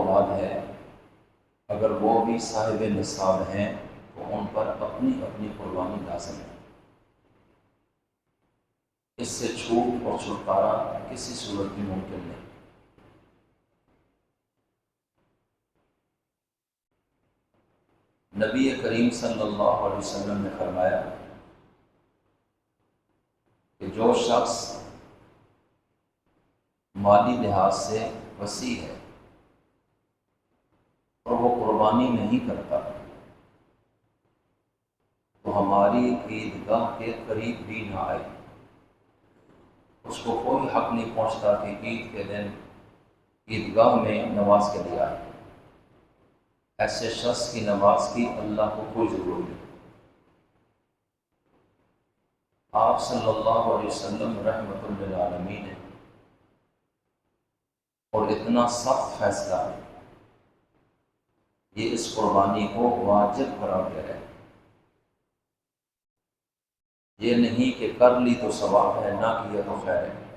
اولاد ہے، اگر وہ بھی صاحب نصاب ہیں تو ان پر اپنی اپنی قربانی لازم ہے۔ اس سے چھوٹ اور چھٹکارا کسی صورت بھی ممکن نہیں۔ نبی کریم صلی اللہ علیہ وسلم نے فرمایا کہ جو شخص مالی لحاظ سے وسیع ہے اور وہ قربانی نہیں کرتا تو ہماری عیدگاہ کے قریب بھی نہ آئے۔ اس کو کوئی حق نہیں پہنچتا کہ عید کے دن عیدگاہ میں نماز کے لیے آئے۔ ایسے شخص کی نماز کی اللہ کو کوئی ضرورت نہیں۔ آپ صلی اللہ علیہ وسلم رحمۃ للعالمین ہے، اور اتنا سخت فیصلہ ہے، یہ اس قربانی کو واجب قرار دے رہے ہیں۔ یہ نہیں کہ کر لی تو ثواب ہے، نہ کیا تو خیر ہے۔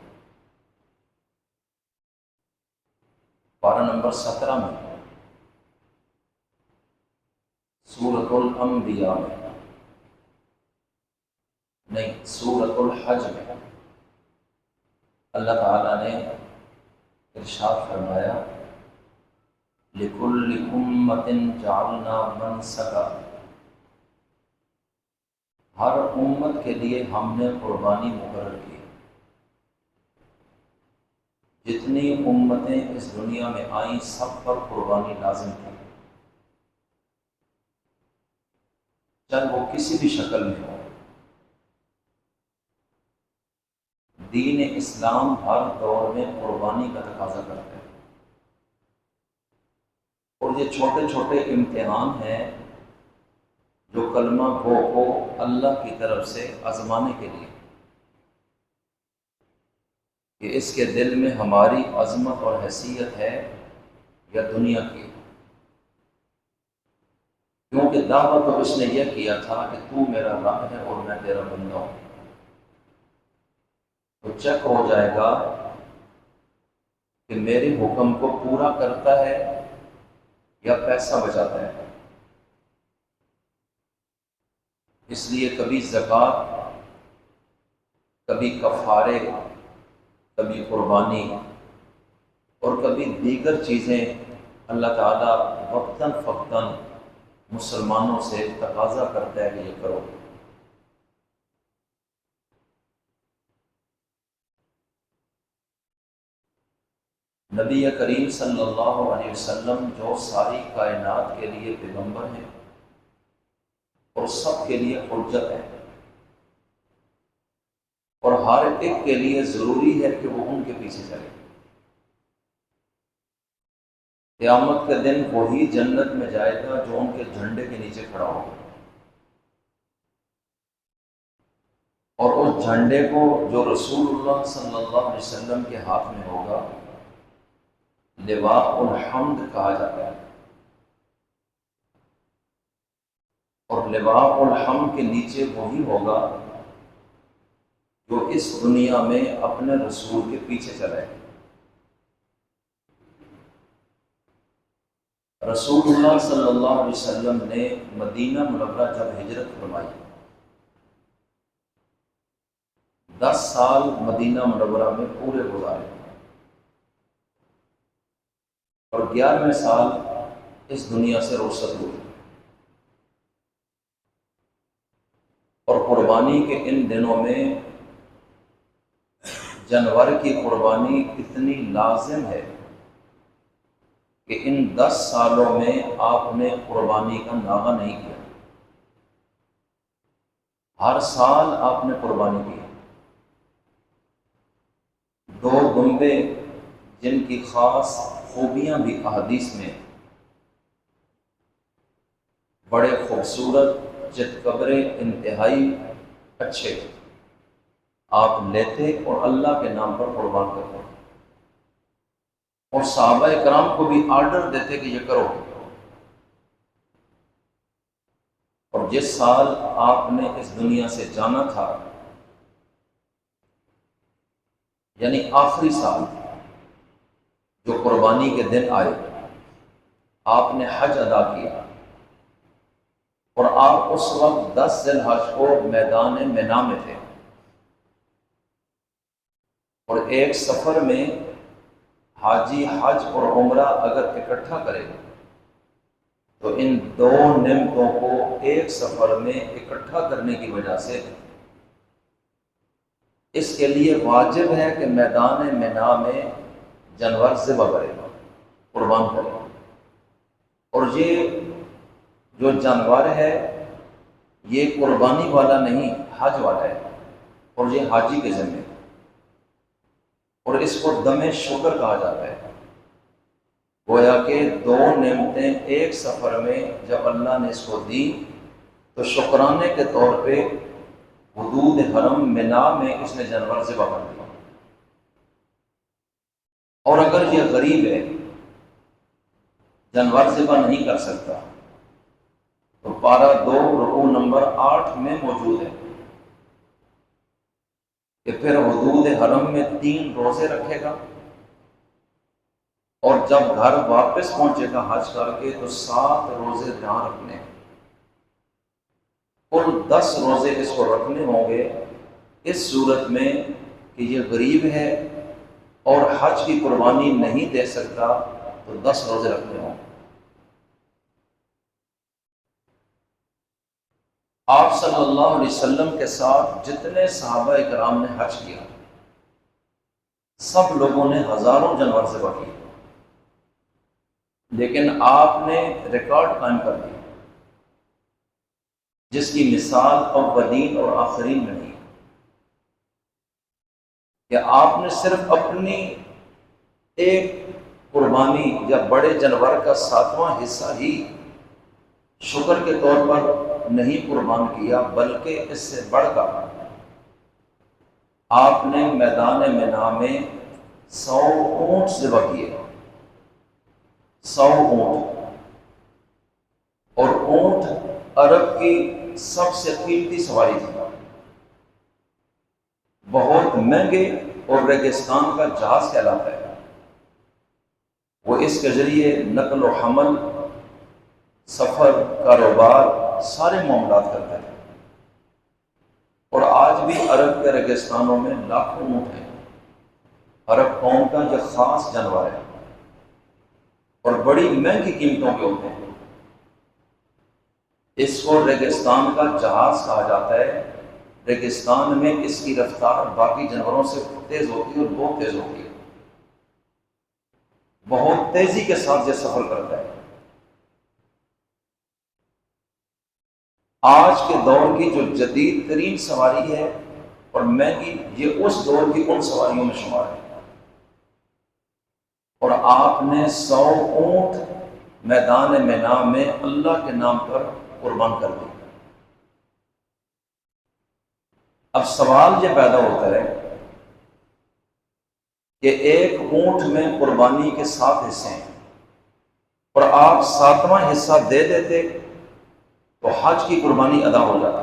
پارہ نمبر 17 میں سورۃ الانبیاء میں نہیں، سورۃ الحج میں اللہ تعالیٰ نے ارشاد فرمایا لِكُلِّ أُمَّةٍ جَعَلْنَا مَنسَكًا، ہر امت کے لیے ہم نے قربانی مقرر کی۔ جتنی امتیں اس دنیا میں آئیں سب پر قربانی لازم تھی، چاہے وہ کسی بھی شکل میں ہو۔ دین اسلام ہر دور میں قربانی کا تقاضا کرتا ہے، اور یہ چھوٹے چھوٹے امتحان ہیں جو کلمہ گو کو اللہ کی طرف سے آزمانے کے لیے، کہ اس کے دل میں ہماری عظمت اور حیثیت ہے یا دنیا کی۔ کیونکہ دعوت تو اس نے یہ کیا تھا کہ تو میرا رب ہے اور میں تیرا بندہ ہوں، تو چیک ہو جائے گا کہ میرے حکم کو پورا کرتا ہے یا پیسہ بچاتا ہے۔ اس لیے کبھی زکوٰۃ، کبھی کفارے، کبھی قربانی، اور کبھی دیگر چیزیں اللہ تعالیٰ وقتاً فوقتاً مسلمانوں سے تقاضا کرتا ہے کہ یہ کرو۔ نبی کریم صلی اللہ علیہ وسلم جو ساری کائنات کے لیے پیغمبر ہیں اور سب کے لیے حجت ہے، اور ہر ایک کے لیے ضروری ہے کہ وہ ان کے پیچھے چلے۔ قیامت کے دن وہی جنت میں جائے گا جو ان کے جھنڈے کے نیچے کھڑا ہوگا، اور اس جھنڈے کو جو رسول اللہ صلی اللہ علیہ وسلم کے ہاتھ میں ہوگا لواء الحمد کہا جاتا ہے، اور لواء الحمد کے نیچے وہی ہوگا جو اس دنیا میں اپنے رسول کے پیچھے چلے۔ رسول اللہ صلی اللہ علیہ وسلم نے مدینہ منورہ جب ہجرت فرمائی، 10 سال مدینہ منورہ میں پورے گزارے، اور 11ویں سال اس دنیا سے رخصت ہوئی، اور قربانی کے ان دنوں میں جانور کی قربانی اتنی لازم ہے کہ ان 10 سالوں میں آپ نے قربانی کا ناغہ نہیں کیا۔ ہر سال آپ نے قربانی کی۔ 2 دمبے جن کی خاص خوبیاں بھی احادیث میں، بڑے خوبصورت، چتکبرے، انتہائی اچھے، آپ لیتے اور اللہ کے نام پر قربان کرتے، اور صحابہ کرام کو بھی آرڈر دیتے کہ یہ کرو۔ اور جس سال آپ نے اس دنیا سے جانا تھا، یعنی آخری سال جو قربانی کے دن آئے، آپ نے حج ادا کیا، اور آپ اس وقت 10 ذی الحج کو میدان منا میں تھے، اور ایک سفر میں حاجی حج اور عمرہ اگر اکٹھا کرے تو ان دو نعمتوں کو ایک سفر میں اکٹھا کرنے کی وجہ سے اس کے لیے واجب ہے کہ میدان منا میں جانور ذبح کرے، قربان کرے، اور یہ جو جانور ہے یہ قربانی والا نہیں، حج والا ہے، اور یہ حاجی کے ذمہ ہے، اور اس کو دم شکر کہا جاتا ہے۔ گویا کہ دو نعمتیں ایک سفر میں جب اللہ نے اس کو دی تو شکرانے کے طور پہ حدود حرم منا میں اس نے جانور ذبح کر دیا۔ اور اگر یہ غریب ہے، جانور ذبح نہیں کر سکتا، تو پارہ 2 رکوع نمبر 8 میں موجود ہے کہ پھر حدود حرم میں 3 روزے رکھے گا، اور جب گھر واپس پہنچے گا حج کر کے تو 7 روزے جہاں رکھنے، کل 10 روزے اس کو رکھنے ہوں گے۔ اس صورت میں کہ یہ غریب ہے اور حج کی قربانی نہیں دے سکتا تو 10 روزے رکھنے ہوں گے۔ آپ صلی اللہ علیہ وسلم کے ساتھ جتنے صحابہ کرام نے حج کیا، سب لوگوں نے ہزاروں جانور ذبح کیے، لیکن آپ نے ریکارڈ قائم کر دیا جس کی مثال اولین اور آخرین میں نہیں، کہ آپ نے صرف اپنی ایک قربانی یا بڑے جانور کا 7واں حصہ ہی شکر کے طور پر نہیں قربان کیا، بلکہ اس سے بڑھ کر آپ نے میدان منا میں 100 اونٹ ذبح کیے، 100 اونٹ، اور اونٹ عرب کی سب سے قیمتی سواری تھی، بہت مہنگے، اور ریگستان کا جہاز کہلاتا ہے۔ وہ اس کے ذریعے نقل و حمل، سفر، کاروبار، سارے معاملات کرتے ہیں، اور آج بھی عرب کے ریگستانوں میں لاکھوں اونٹ ہیں۔ عرب قوم کا یہ خاص جانور ہے، اور بڑی مہنگی قیمتوں کے ہوتے ہیں۔ اس کو ریگستان کا جہاز کہا جاتا ہے۔ ریگستان میں اس کی رفتار باقی جانوروں سے تیز ہوتی ہے، اور بہت تیز ہوتی ہے، بہت تیزی کے ساتھ یہ سفر کرتا ہے۔ آج کے دور کی جو جدید ترین سواری ہے اور مہنگی، یہ اس دور کی ان سواریوں میں شمار ہے، اور آپ نے 100 اونٹ میدان منا میں اللہ کے نام پر قربان کر دی۔ اب سوال یہ پیدا ہوتا ہے کہ ایک اونٹ میں قربانی کے 7 حصے ہیں، اور آپ 7واں حصہ دے دیتے تو حج کی قربانی ادا ہو جاتا،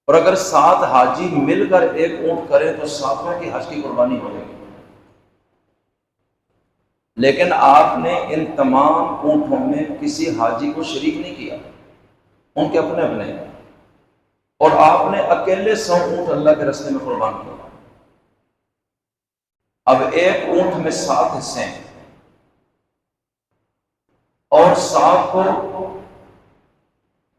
اور اگر 7 حاجی مل کر ایک اونٹ کرے تو 7واں کی حج کی قربانی ہو جائے گی۔ لیکن آپ نے ان تمام اونٹوں میں کسی حاجی کو شریک نہیں کیا، ان کے اپنے اپنے ہیں، اور آپ نے اکیلے 100 اونٹ اللہ کے راستے میں قربان کیا۔ اب ایک اونٹ میں 7 حصے ہیں، اور 7 کو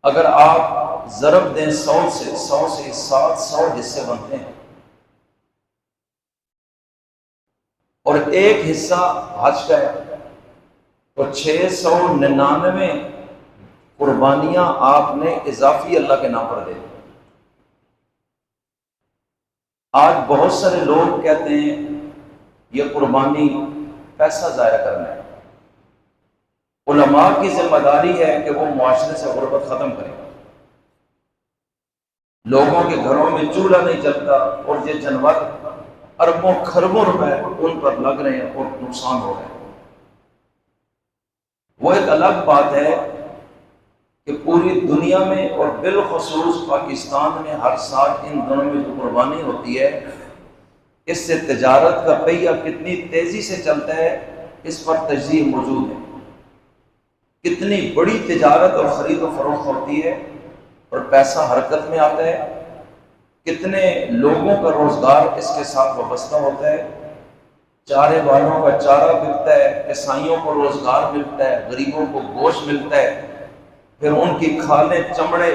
اگر آپ ضرب دیں 100 سے 7 100 حصے بنتے ہیں، اور ایک حصہ حج کا ہے تو 699 قربانیاں آپ نے اضافی اللہ کے نام پر دے دی۔ آج بہت سارے لوگ کہتے ہیں یہ قربانی پیسہ ضائع کرنا ہے۔ علماء کی ذمہ داری ہے کہ وہ معاشرے سے غربت ختم کریں۔ لوگوں کے گھروں میں چولہا نہیں چلتا، اور یہ جانور اربوں خربوں روپے ان پر لگ رہے ہیں اور نقصان ہو رہے ہیں۔ وہ ایک الگ بات ہے کہ پوری دنیا میں اور بالخصوص پاکستان میں ہر سال ان دنوں میں جو قربانی ہوتی ہے، اس سے تجارت کا پہیہ کتنی تیزی سے چلتا ہے اس پر تجزیے موجود ہے۔ کتنی بڑی تجارت اور خرید و فروخت ہوتی ہے اور پیسہ حرکت میں آتا ہے، کتنے لوگوں کا روزگار اس کے ساتھ وابستہ ہوتا ہے، چارے والوں کا چارہ بکتا ہے، کسائیوں کو روزگار ملتا ہے، غریبوں کو گوشت ملتا ہے، پھر ان کی کھالیں چمڑے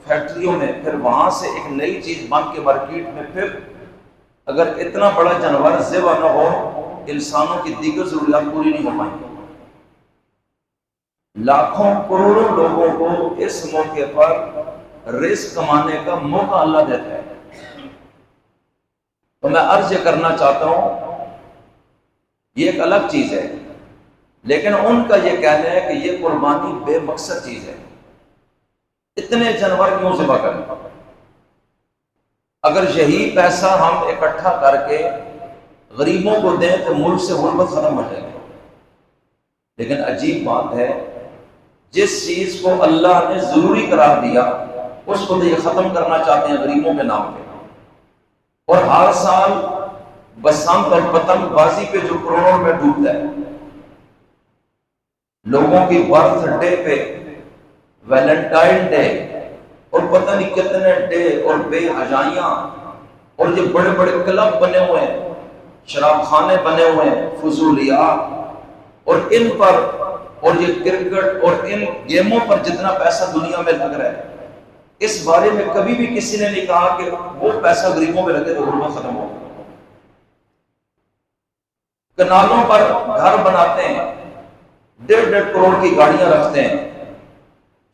فیکٹریوں میں، پھر وہاں سے ایک نئی چیز بن کے مارکیٹ میں، پھر اگر اتنا بڑا جانور ذبح نہ ہو انسانوں کی دیگر ضروریات پوری نہیں ہو پائیں گی۔ لاکھوں کروڑوں لوگوں کو اس موقع پر رزق کمانے کا موقع اللہ دیتا ہے۔ تو میں عرض یہ کرنا چاہتا ہوں، یہ ایک الگ چیز ہے، لیکن ان کا یہ کہنا ہے کہ یہ قربانی بے مقصد چیز ہے، اتنے جانور کیوں ذبح کریں؟ اگر یہی پیسہ ہم اکٹھا کر کے غریبوں کو دیں تو ملک سے غربت ختم ہو جائے گی۔ لیکن عجیب بات ہے، جس چیز کو اللہ نے ضروری قرار دیا اس کو تو یہ ختم کرنا چاہتے ہیں غریبوں کے نام پہ۔ اور ہر سال بسنت اور پتنگ بازی پہ جو کروڑوں میں ڈوبتا ہے، لوگوں کی برتھ ڈے پہ، ویلنٹائن ڈے اور پتہ نہیں کتنے ڈے اور بے حجائیاں، اور یہ بڑے بڑے کلب بنے ہوئے ہیں، شراب خانے بنے ہوئے ہیں، فضولیات، اور ان پر اور یہ کرکٹ اور ان گیموں پر جتنا پیسہ دنیا میں لگ رہا ہے، اس بارے میں کبھی بھی کسی نے نہیں کہا کہ وہ پیسہ غریبوں میں لگے تو غربت ختم ہو۔ کنالوں پر گھر بناتے ہیں، 1.5 کروڑ کی گاڑیاں رکھتے ہیں،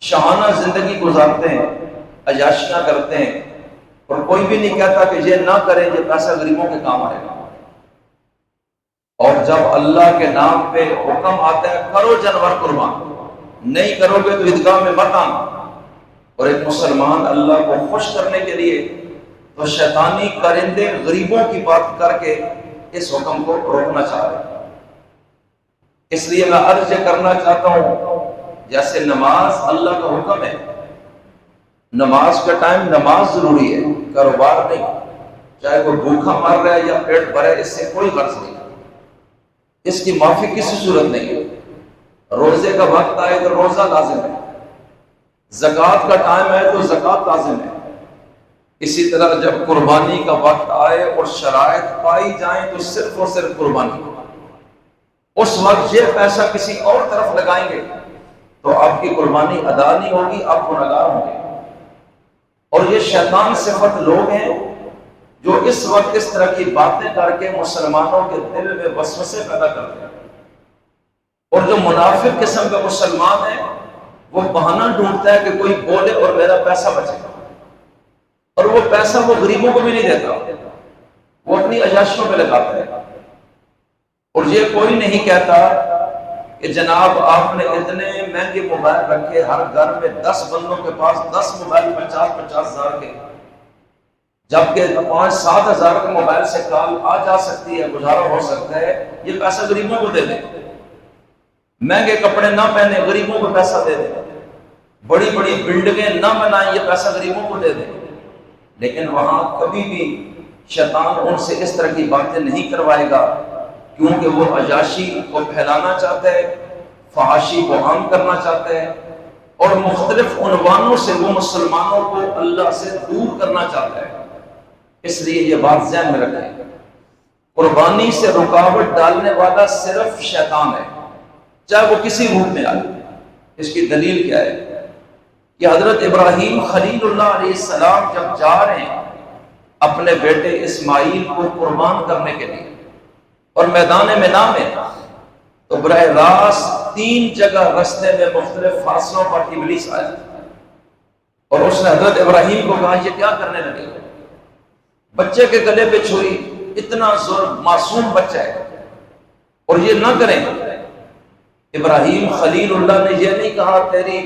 شاہانہ زندگی گزارتے ہیں، عیاشیاں کرتے ہیں، اور کوئی بھی نہیں کہتا کہ یہ نہ کریں، یہ پیسہ غریبوں کے کام آئے گا۔ اور جب اللہ کے نام پہ حکم آتا ہے کرو جانور قربان، نہیں کرو گے تو عیدگاہ میں مت آنا، اور ایک مسلمان اللہ کو خوش کرنے کے لیے تو شیطانی کرندے غریبوں کی بات کر کے اس حکم کو روکنا چاہ رہے ہیں۔ اس لیے میں عرض کرنا چاہتا ہوں، جیسے نماز اللہ کا حکم ہے، نماز کا ٹائم نماز ضروری ہے، کاروبار نہیں، چاہے کوئی بھوکا مر رہا ہے یا پیٹ بھرے، اس سے کوئی غرض نہیں، اس کی معافی کسی صورت نہیں ہے۔ روزے کا وقت آئے تو روزہ لازم ہے، زکوٰۃ کا ٹائم ہے تو زکوٰۃ لازم ہے، اسی طرح جب قربانی کا وقت آئے اور شرائط پائی جائیں تو صرف اور صرف قربانی، اس وقت یہ پیسہ کسی اور طرف لگائیں گے تو آپ کی قربانی ادا نہیں ہوگی، آپ گنہگار ہوں گے۔ اور یہ شیطان صفت لوگ ہیں جو اس وقت اس طرح کی باتیں کر کے مسلمانوں کے دل میں وسوسے پیدا کرتے ہیں، اور جو منافق قسم کا مسلمان ہے وہ بہانہ ڈھونڈتا ہے کہ کوئی بولے اور میرا پیسہ بچے، اور وہ پیسہ وہ غریبوں کو بھی نہیں دیتا، وہ اپنی عیاشیوں پہ لگاتا ہے۔ اور یہ کوئی نہیں کہتا کہ جناب آپ نے اتنے مہنگے موبائل رکھے، ہر گھر میں 10 بندوں کے پاس 10 موبائل 50-50 ہزار کے، جبکہ 5-7 ہزار کے موبائل سے کال آ جا سکتی ہے، گزارا ہو سکتا ہے، یہ پیسہ غریبوں کو دے دیں۔ مہنگے کپڑے نہ پہنے، غریبوں کو پیسہ دے دیں، بڑی بڑی بلڈنگیں نہ بنائیں، یہ پیسہ غریبوں کو دے دیں۔ لیکن وہاں کبھی بھی شیطان ان سے اس طرح کی باتیں نہیں کروائے گا، کیونکہ وہ عیاشی کو پھیلانا چاہتا ہے، فحاشی کو عام کرنا چاہتا ہے، اور مختلف عنوانوں سے وہ مسلمانوں کو اللہ سے دور کرنا چاہتا ہے۔ اس لیے یہ بات ذہن میں رکھیں، قربانی سے رکاوٹ ڈالنے والا صرف شیطان ہے، چاہے وہ کسی روپ میں آئے۔ اس کی دلیل کیا ہے کہ حضرت ابراہیم خلیل اللہ علیہ السلام جب جا رہے ہیں اپنے بیٹے اسماعیل کو قربان کرنے کے لیے، اور میدان منا میں، تو براہ راست 3 جگہ رستے میں مختلف فاصلوں پر ابلیس آیا، اور اس نے حضرت ابراہیم کو کہا یہ کیا کرنے لگے؟ بچے کے گلے پہ چھری، اتنا ظلم، معصوم بچہ ہے، اور یہ نہ کریں۔ ابراہیم خلیل اللہ نے یہ نہیں کہا تیری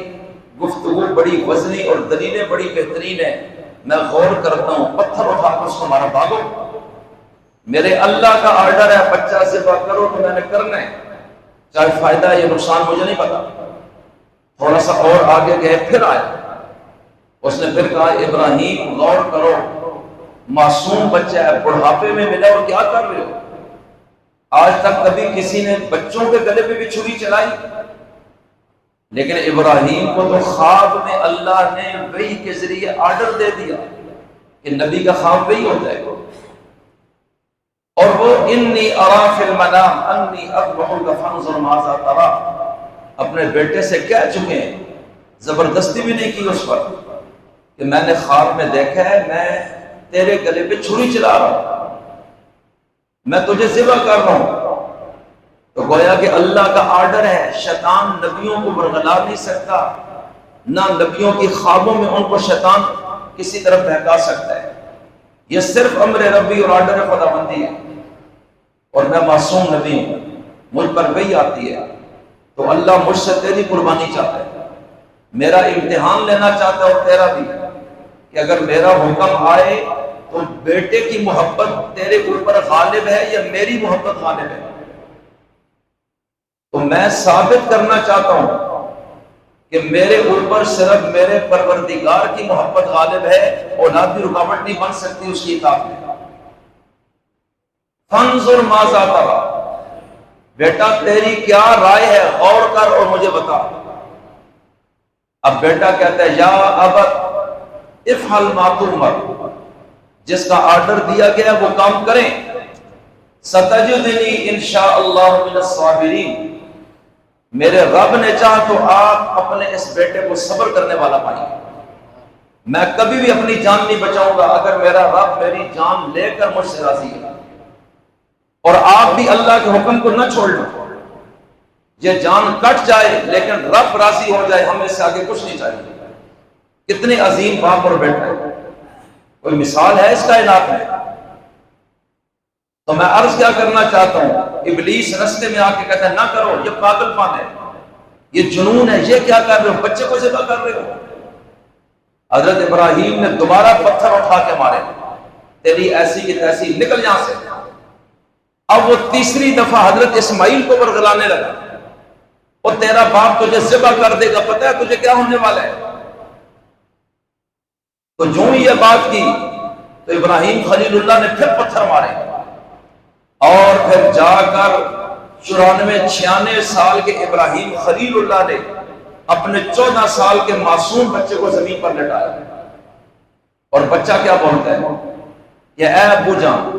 گفتگو بڑی وزنی اور دلیلیں بڑی بہترین ہیں، میں غور کرتا ہوں، پتھر اٹھا کر اس کو مارا، بھاگو، میرے اللہ کا آرڈر ہے بچہ ذبح کرو تو میں نے کرنا ہے، چاہے فائدہ یا نقصان مجھے نہیں پتا۔ تھوڑا سا اور آگے گئے، پھر آیا، اس نے پھر کہا ابراہیم غور کرو، معصوم بچہ ہے، بڑھاپے میں ملا اور کیا کر رہے ہو؟ آج تک کبھی کسی نے بچوں کے گلے پہ بھی چھری چلائی؟ لیکن ابراہیم کو تو خواب میں اللہ نے وحی کے ذریعے آرڈر دے دیا کہ نبی کا خواب وہی ہو جائے گا، اور وہ انی ارا فی المنام انی اذبحک فانظر ماذا تری اپنے بیٹے سے کہہ چکے ہیں، زبردستی بھی نہیں کی اس پر، کہ میں نے خواب میں دیکھا ہے میں تیرے گلے پہ چھری چلا رہا ہوں، میں تجھے ذبح کر رہا ہوں۔ تو گویا کہ اللہ کا آرڈر ہے، شیطان نبیوں کو برگلا نہیں سکتا، نہ نبیوں کی خوابوں میں ان کو شیطان کسی طرف بہکا سکتا ہے۔ یہ صرف امر ربی اور آرڈر خداوندی ہے، اور میں معصوم نبی ہوں، مجھ پر وحی آتی ہے، تو اللہ مجھ سے تیری قربانی چاہتا ہے، میرا امتحان لینا چاہتا ہے، اور تیرا بھی، کہ اگر میرا حکم آئے تو بیٹے کی محبت تیرے اوپر غالب ہے یا میری محبت غالب ہے؟ تو میں ثابت کرنا چاہتا ہوں کہ میرے اوپر صرف میرے پروردگار کی محبت غالب ہے، اولاد بھی رکاوٹ نہیں بن سکتی اس کی اطاعت میں۔ فانظر ماذا تری، بیٹا تیری کیا رائے ہے، غور کر اور مجھے بتا۔ اب بیٹا کہتا ہے یا ابت افعل ما تؤمر، جس کا آرڈر دیا گیا وہ کام کریں، ستجدنی انشاء اللہ من الصابرین، میرے رب نے چاہا تو آپ اپنے اس بیٹے کو صبر کرنے والا پائیں گے، میں کبھی بھی اپنی جان نہیں بچاؤں گا اگر میرا رب میری جان لے کر مجھ سے راضی ہے، اور آپ بھی اللہ کے حکم کو نہ چھوڑ لو، یہ جان کٹ جائے لیکن رب راضی ہو جائے، ہم اس سے آگے کچھ نہیں چاہیے۔ کتنے عظیم باپ اور بیٹا ہے، کوئی مثال ہے اس کائنات میں؟ تو میں عرض کیا کرنا چاہتا ہوں، ابلیس رستے میں آ کے کہتا ہے نہ کرو، یہ پاگل پن ہے، یہ جنون ہے، یہ کیا کر رہے ہو، بچے کو ذبح کر رہے ہو۔ حضرت ابراہیم نے دوبارہ پتھر اٹھا کے مارے، تیری ایسی کی تیسی، نکل یہاں سے۔ اب وہ تیسری دفعہ حضرت اسماعیل کو برگلانے لگا، اور تیرا باپ تجھے ذبح کر دے گا، پتہ ہے تجھے کیا ہونے والا ہے؟ تو جو ہی یہ بات کی تو ابراہیم خلیل اللہ نے پھر پتھر مارے، اور پھر جا کر 94-96 سال کے ابراہیم خلیل اللہ نے اپنے 14 سال کے معصوم بچے کو زمین پر لٹایا، اور بچہ کیا بولتا ہے کہ اے ابو جان،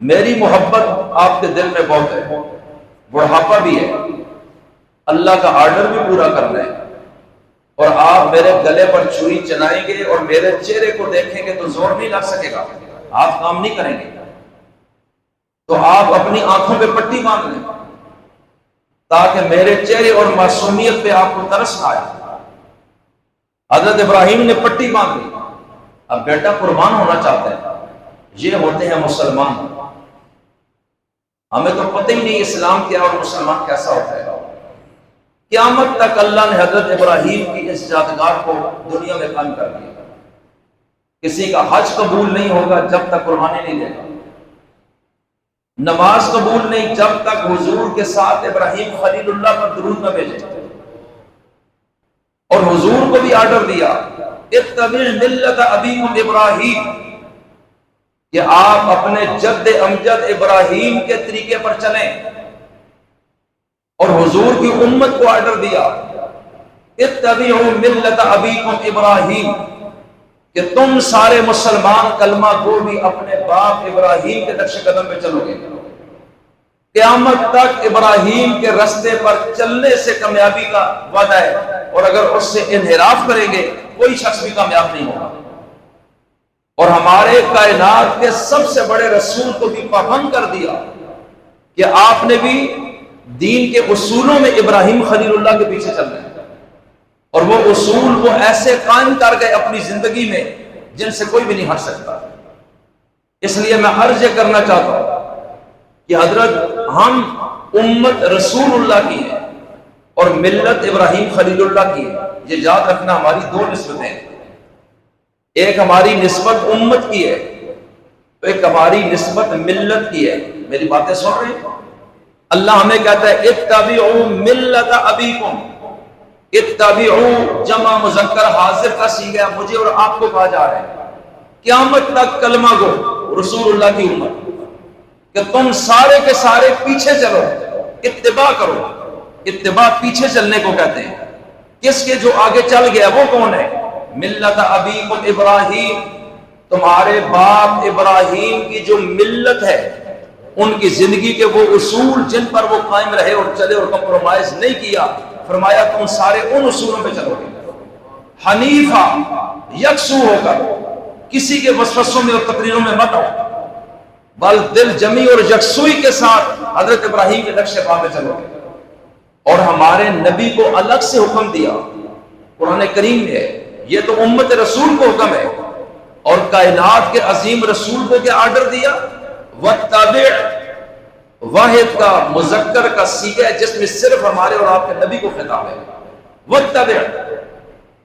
میری محبت آپ کے دل میں بہت ہے، بڑھاپا بھی ہے، اللہ کا آرڈر بھی پورا کرنا ہے، اور آپ میرے گلے پر چھری چلائیں گے اور میرے چہرے کو دیکھیں گے تو زور نہیں لگ سکے گا، آپ کام نہیں کریں گے، تو آپ اپنی آنکھوں پہ پٹی باندھ لیں تاکہ میرے چہرے اور معصومیت پہ آپ کو ترس نہ آئے۔ حضرت ابراہیم نے پٹی باندھ لی، اب بیٹا قربان ہونا چاہتا ہے۔ یہ ہوتے ہیں مسلمان، ہمیں تو پتہ ہی نہیں اسلام کیا اور مسلمان کیسا ہوتا ہے۔ قیامت تک اللہ نے حضرت ابراہیم کی اس یادگار کو دنیا میں قائم کر دیا۔ کسی کا حج قبول نہیں ہوگا جب تک قربانی نہیں دے گا، نماز قبول نہیں جب تک حضور کے ساتھ ابراہیم خلیل اللہ پر درود نہ بھیجے، اور حضور کو بھی آرڈر دیا اتبع ملت ابیکم ابراہیم، کہ آپ اپنے جد امجد ابراہیم کے طریقے پر چلیں، اور حضور کی امت کو آرڈر دیا اتبعوا ملت ابیکم ابراہیم، کہ تم سارے مسلمان کلمہ گو بھی اپنے باپ ابراہیم کے نقش قدم پہ چلو گے۔ قیامت تک ابراہیم کے راستے پر چلنے سے کامیابی کا وعدہ ہے، اور اگر اس سے انحراف کریں گے کوئی شخص بھی کامیاب نہیں ہوگا۔ اور ہمارے کائنات کے سب سے بڑے رسول کو بھی پابند کر دیا کہ آپ نے بھی دین کے اصولوں میں ابراہیم خلیل اللہ کے پیچھے چلنا ہے، اور وہ اصول وہ ایسے قائم کر گئے اپنی زندگی میں جن سے کوئی بھی نہیں ہٹ سکتا۔ اس لیے میں عرض یہ کرنا چاہتا ہوں کہ حضرت ہم امت رسول اللہ کی ہے اور ملت ابراہیم خلیل اللہ کی ہے، یہ یاد رکھنا۔ ہماری دو نسبتیں ہیں، ایک ہماری نسبت امت کی ہے تو ایک ہماری نسبت ملت کی ہے۔ میری باتیں سن رہے ہیں؟ اللہ ہمیں کہتا ہے اتبعوا ملت ابیکم، اتبعوا جمع مذکر حاضر کا صیغہ مجھے اور آپ کو کہا جا رہا ہے۔ قیامت تک کلمہ گو رسول اللہ کی امت، کہ تم سارے کے سارے پیچھے چلو، اتباع کرو۔ اتباع پیچھے چلنے کو کہتے ہیں۔ کس کے؟ جو آگے چل گیا وہ کون ہے؟ ملت ابیکم ابراہیم، تمہارے باپ ابراہیم کی جو ملت ہے، ان کی زندگی کے وہ اصول جن پر وہ قائم رہے اور چلے اور کمپرومائز نہیں کیا، فرمایا تم سارے ان اصولوں پہ چلو گے، حنیفہ، یکسو ہو کر، کسی کے وسوسوں میں اور تقریروں میں مت آؤ، بل دل جمی اور یکسوئی کے ساتھ حضرت ابراہیم کے نقش پا پہ چلو گے۔ اور ہمارے نبی کو الگ سے حکم دیا قرآن کریم میں ہے، یہ تو امت رسول کو حکم ہے، اور کائنات کے عظیم رسول کو کیا آرڈر دیا؟ وَاتَّبِعْ، واحد کا مذکر کا صیغہ ہے جس میں صرف ہمارے اور آپ کے نبی کو خطاب ہے۔ وَاتَّبِعْ،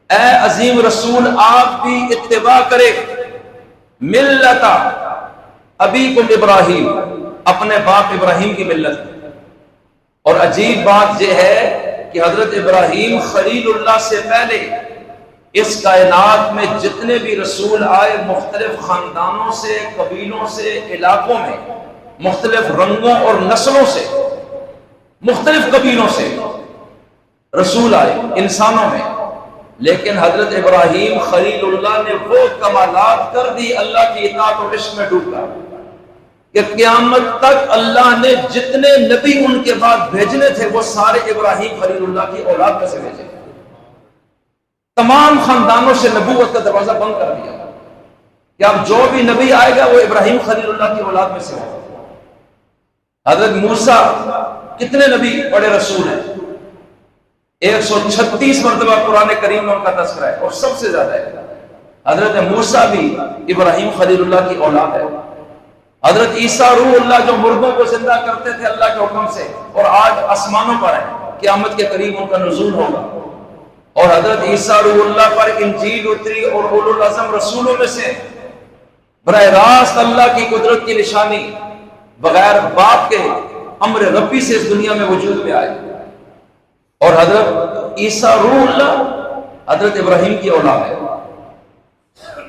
اے عظیم رسول آپ بھی اتباع کرے، ملت ابیکم ابراہیم، اپنے باپ ابراہیم کی ملت۔ اور عجیب بات یہ ہے کہ حضرت ابراہیم خلیل اللہ سے پہلے اس کائنات میں جتنے بھی رسول آئے، مختلف خاندانوں سے، قبیلوں سے، علاقوں میں، مختلف رنگوں اور نسلوں سے، مختلف قبیلوں سے رسول آئے انسانوں میں، لیکن حضرت ابراہیم خلیل اللہ نے وہ کمالات کر دی اللہ کی اطاعت اور عشق میں ڈوب کر کہ قیامت تک اللہ نے جتنے نبی ان کے بعد بھیجنے تھے وہ سارے ابراہیم خلیل اللہ کی اولاد میں سے بھیجے۔ تمام خاندانوں سے نبوت کا دروازہ بند کر دیا کہ اب جو بھی نبی آئے گا وہ ابراہیم خلیل اللہ کی اولاد میں سے ہوگا۔ حضرت موسیٰ، کتنے نبی بڑے رسول ہیں؟ 136 مرتبہ قرآن کریم میں ان کا تذکرہ ہے اور سب سے زیادہ ہے۔ حضرت موسیٰ بھی ابراہیم خلیل اللہ کی اولاد ہے۔ حضرت عیسیٰ روح اللہ جو مردوں کو زندہ کرتے تھے اللہ کے حکم سے، اور آج آسمانوں پر ہیں، قیامت کے قریب ان کا نزول ہوگا۔ اور حضرت عیسیٰ روح اللہ پر انجیل اتری اور اولو العزم رسولوں میں سے براہ راست اللہ کی قدرت کی نشانی بغیر باپ کے امر ربی سے اس دنیا میں وجود میں آئے۔ اور حضرت عیسیٰ روح اللہ حضرت ابراہیم کی اولاد ہے۔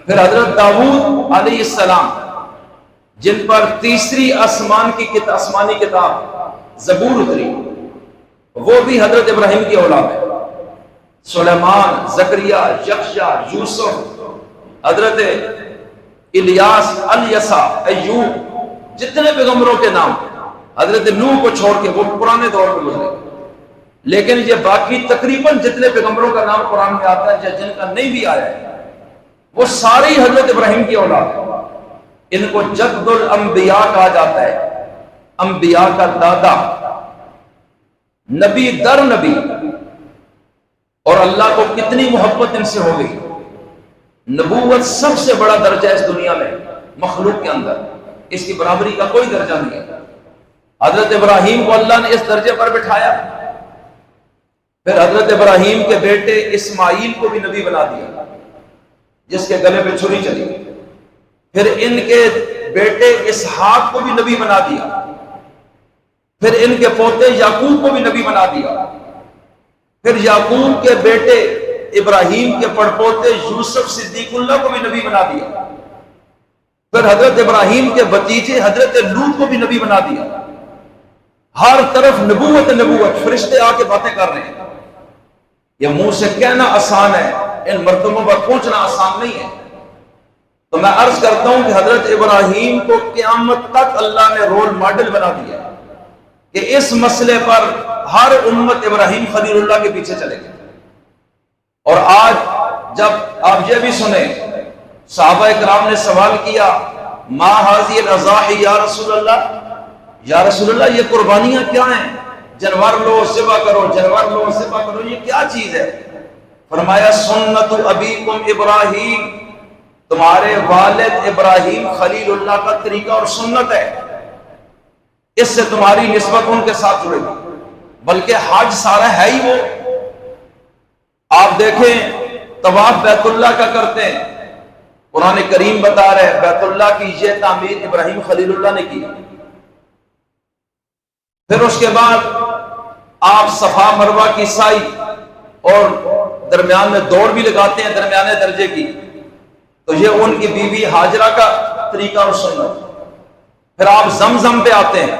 پھر حضرت داؤد علیہ السلام جن پر تیسری آسمانی کتاب زبور اتری، وہ بھی حضرت ابراہیم کی اولاد ہے۔ سلیمان، زکریا، یحییٰ، یوسف، حضرت الیاس، الیسع، ایوب، جتنے پیغمبروں کے نام، حضرت نوح کو چھوڑ کے وہ پرانے دور میں گزرے، لیکن یہ باقی تقریباً جتنے پیغمبروں کا نام قرآن میں آتا ہے یا جن کا نہیں بھی آیا ہے وہ سارے ہی حضرت ابراہیم کی اولاد ہے۔ ان کو جد الانبیاء کہا جاتا ہے، انبیاء کا دادا، نبی در نبی۔ اور اللہ کو کتنی محبت ان سے ہو گئی۔ نبوت سب سے بڑا درجہ ہے اس دنیا میں، مخلوق کے اندر اس کی برابری کا کوئی درجہ نہیں ہے۔ حضرت ابراہیم کو اللہ نے اس درجے پر بٹھایا، پھر حضرت ابراہیم کے بیٹے اسماعیل کو بھی نبی بنا دیا جس کے گلے پہ چھری چلی، پھر ان کے بیٹے اسحاق کو بھی نبی بنا دیا، پھر ان کے پوتے یعقوب کو بھی نبی بنا دیا، پھر یعقوب کے بیٹے ابراہیم کے پڑپوتے یوسف صدیق اللہ کو بھی نبی بنا دیا، پھر حضرت ابراہیم کے بھتیجے حضرت لوط کو بھی نبی بنا دیا۔ ہر طرف نبوت نبوت، فرشتے آ کے باتیں کر رہے ہیں۔ یہ منہ سے کہنا آسان ہے، ان مرتبوں پر پہنچنا آسان نہیں ہے۔ تو میں عرض کرتا ہوں کہ حضرت ابراہیم کو قیامت تک اللہ نے رول ماڈل بنا دیا کہ اس مسئلے پر ہر امت ابراہیم خلیل اللہ کے پیچھے چلے گی۔ اور آج جب آپ یہ بھی سنیں، صحابہ کرام نے سوال کیا، ما حاضی الاضاحی یا رسول اللہ، یا رسول اللہ یہ قربانیاں کیا ہیں؟ جانور لو ذبح کرو، جانور لو ذبح کرو، یہ کیا چیز ہے؟ فرمایا سنت ابیکم ابراہیم، تمہارے والد ابراہیم خلیل اللہ کا طریقہ اور سنت ہے، اس سے تمہاری نسبت ان کے ساتھ جڑے گی۔ بلکہ حج سارا ہے ہی وہ، آپ دیکھیں طواف بیت اللہ کا کرتے ہیں، قرآن کریم بتا رہے بیت اللہ کی یہ تعمیر ابراہیم خلیل اللہ نے کی۔ پھر اس کے بعد آپ صفا مروہ کی سعی اور درمیان میں دوڑ بھی لگاتے ہیں درمیانے درجے کی، تو یہ ان کی بیوی ہاجرہ کا طریقہ اور سنت۔ پھر آپ زمزم پہ آتے ہیں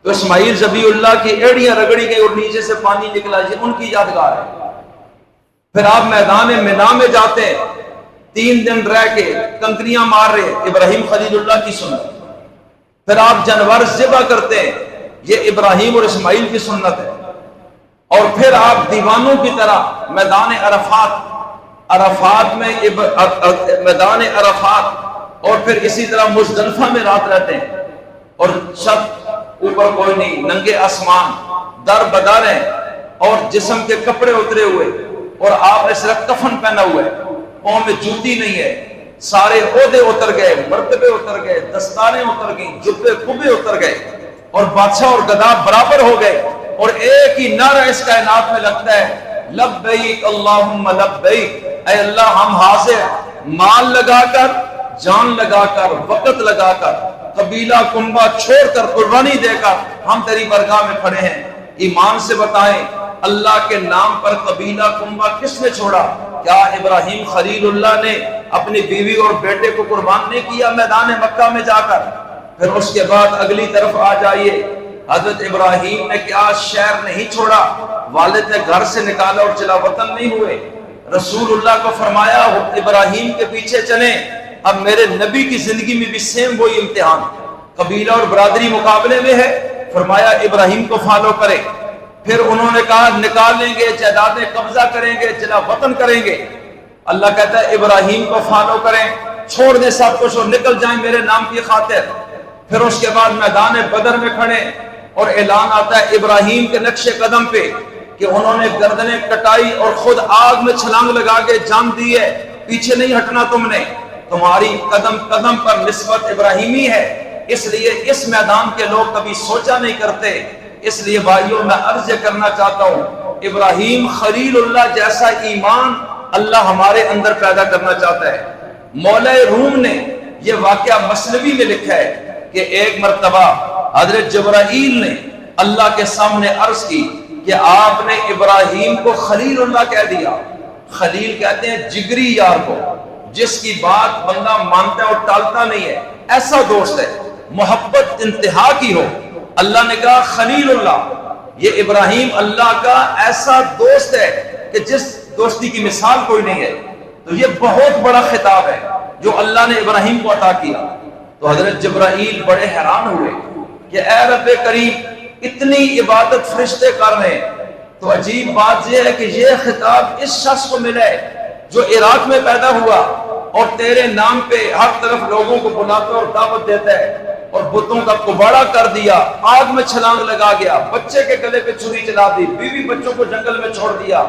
تو اسماعیل ذبیح اللہ کی ایڑیاں رگڑی گئی اور نیچے سے پانی نکلا، یہ ان کی یادگار ہے۔ پھر آپ میدان منا میں جاتے ہیں، 3 دن رہ کے کنکریاں مار رہے، ابراہیم خلیل اللہ کی سنت۔ پھر آپ جانور ذبح کرتے ہیں، یہ ابراہیم اور اسماعیل کی سنت ہے۔ اور پھر آپ دیوانوں کی طرح میدان عرفات میں میدان عرفات اور پھر اسی طرح مزدلفہ میں رات رہتے ہیں، اور چھت اوپر کوئی نہیں، ننگے آسمان در بدر ہیں اور جسم کے کپڑے اترے ہوئے، اور آپ نے صرف کفن پہنا ہوا ہے، پاؤں میں جوتی نہیں ہے، سارے عہدے اتر گئے، مرتبے اتر گئے، دستاریں اتر گئیں، جبے کبے اتر گئے، اور بادشاہ اور گدا برابر ہو گئے، اور ایک ہی نعرہ اس کائنات میں لگتا ہے، لبیک اللہم لبیک، اے اللہ ہم حاضر، مال لگا کر، جان لگا کر، وقت لگا کر، قبیلہ کنبہ چھوڑ کر، قربانی دے کر ہم تیری برگاہ میں کھڑے ہیں۔ ایمان سے بتائیں اللہ کے نام پر قبیلہ کنبہ کس نے چھوڑا؟ کیا ابراہیم خلیل اللہ نے اپنی بیوی اور بیٹے کو قربان نہیں کیا میدان مکہ میں جا کر؟ پھر اس کے بعد اگلی طرف آ جائیے، حضرت ابراہیم نے کیا شہر نہیں چھوڑا، والد نے گھر سے نکالا اور چلا وطن نہیں ہوئے؟ رسول اللہ کو فرمایا ابراہیم کے پیچھے چلیں۔ اب میرے نبی کی زندگی میں بھی سیم وہی امتحان، قبیلہ اور برادری مقابلے میں ہے، فرمایا ابراہیم کو فالو کرے۔ پھر انہوں نے کہا نکال لیں گے، جائیدادیں قبضہ کریں گے، چلا وطن کریں گے۔ اللہ کہتا ہے ابراہیم کو فالو کریں، چھوڑ دیں سب کچھ اور نکل جائیں میرے نام کی خاطر۔ پھر اس کے بعد میدان بدر میں کھڑے اور اعلان آتا ہے ابراہیم کے نقش قدم پہ کہ انہوں نے گردنیں کٹائی اور خود آگ میں چھلانگ لگا کے جان دی ہے، پیچھے نہیں ہٹنا تم نے، تمہاری قدم قدم پر نسبت ابراہیمی ہے۔ اس لیے اس میدان کے لوگ کبھی سوچا نہیں کرتے۔ اس لیے بھائیوں میں عرض کرنا چاہتا ہوں، ابراہیم خلیل اللہ جیسا ایمان اللہ ہمارے اندر پیدا کرنا چاہتا ہے۔ مولا روم نے یہ واقعہ مثنوی میں لکھا ہے کہ ایک مرتبہ حضرت جبرائیل نے اللہ کے سامنے عرض کی کہ آپ نے ابراہیم کو خلیل اللہ کہہ دیا۔ خلیل کہتے ہیں جگری یار کو، جس کی بات بندہ مانتا ہے اور ٹالتا نہیں ہے، ایسا دوست ہے، محبت انتہا کی ہو۔ اللہ نے کہا خلیل اللہ، یہ ابراہیم اللہ کا ایسا دوست ہے کہ جس دوستی کی مثال کوئی نہیں ہے۔ تو یہ بہت بڑا خطاب ہے جو اللہ نے ابراہیم کو عطا کیا۔ تو حضرت جبرائیل بڑے حیران ہوئے کہ اے رب کریم، اتنی عبادت فرشتے کر رہے ہیں، تو عجیب بات یہ ہے کہ یہ خطاب اس شخص کو ملا ہے جو عراق میں پیدا ہوا اور تیرے نام پہ ہر طرف لوگوں کو بلاتا اور دعوت دیتا ہے، اور بتوں کا کباڑا کر دیا، آگ میں چھلانگ لگا گیا، بچے کے گلے پہ چھری چلا دی، بیوی بچوں کو جنگل میں چھوڑ دیا،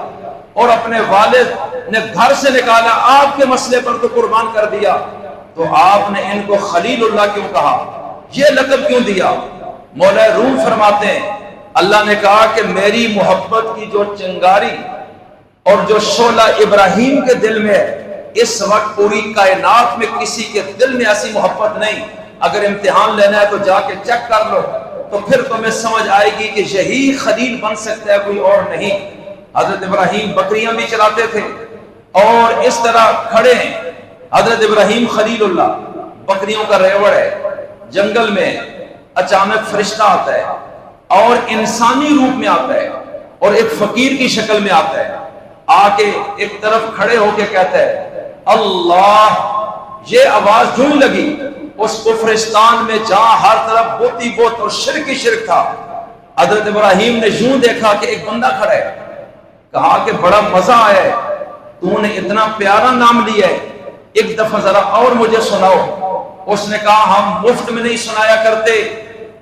اور اپنے والد نے گھر سے نکالا، آپ کے مسئلے پر تو قربان کر دیا۔ تو آپ نے ان کو خلیل اللہ کیوں کہا، یہ لقب کیوں دیا؟ مولا روم فرماتے ہیں اللہ نے کہا کہ میری محبت کی جو چنگاری اور جو شعلہ ابراہیم کے دل میں ہے، اس وقت پوری کائنات میں کسی کے دل میں ایسی محبت نہیں۔ اگر امتحان لینا ہے تو جا کے چیک کر لو، تو پھر تمہیں سمجھ آئے گی کہ یہی خلیل بن سکتا ہے، کوئی اور نہیں۔ حضرت ابراہیم بکریاں بھی چلاتے تھے اور اس طرح کھڑے ہیں، حضرت ابراہیم خلیل اللہ بکریوں کا ریوڑ ہے، جنگل میں اچانک فرشتہ آتا ہے اور انسانی روپ میں آتا ہے اور ایک فقیر کی شکل میں آتا ہے، آ کے ایک طرف کھڑے ہو کے کہتا ہے اللہ۔ یہ آواز جو ہی لگی اس کفرستان میں جہاں ہر طرف بوتی بوت اور شرک ہی شرک تھا، حضرت ابراہیم نے یوں دیکھا کہ ایک بندہ کھڑا ہے، کہا کہ بڑا مزہ آیا ہے، تو نے اتنا پیارا نام لیا ہے، ایک دفعہ ذرا اور مجھے سناؤ۔ اس نے کہا ہم مفت میں نہیں سنایا کرتے،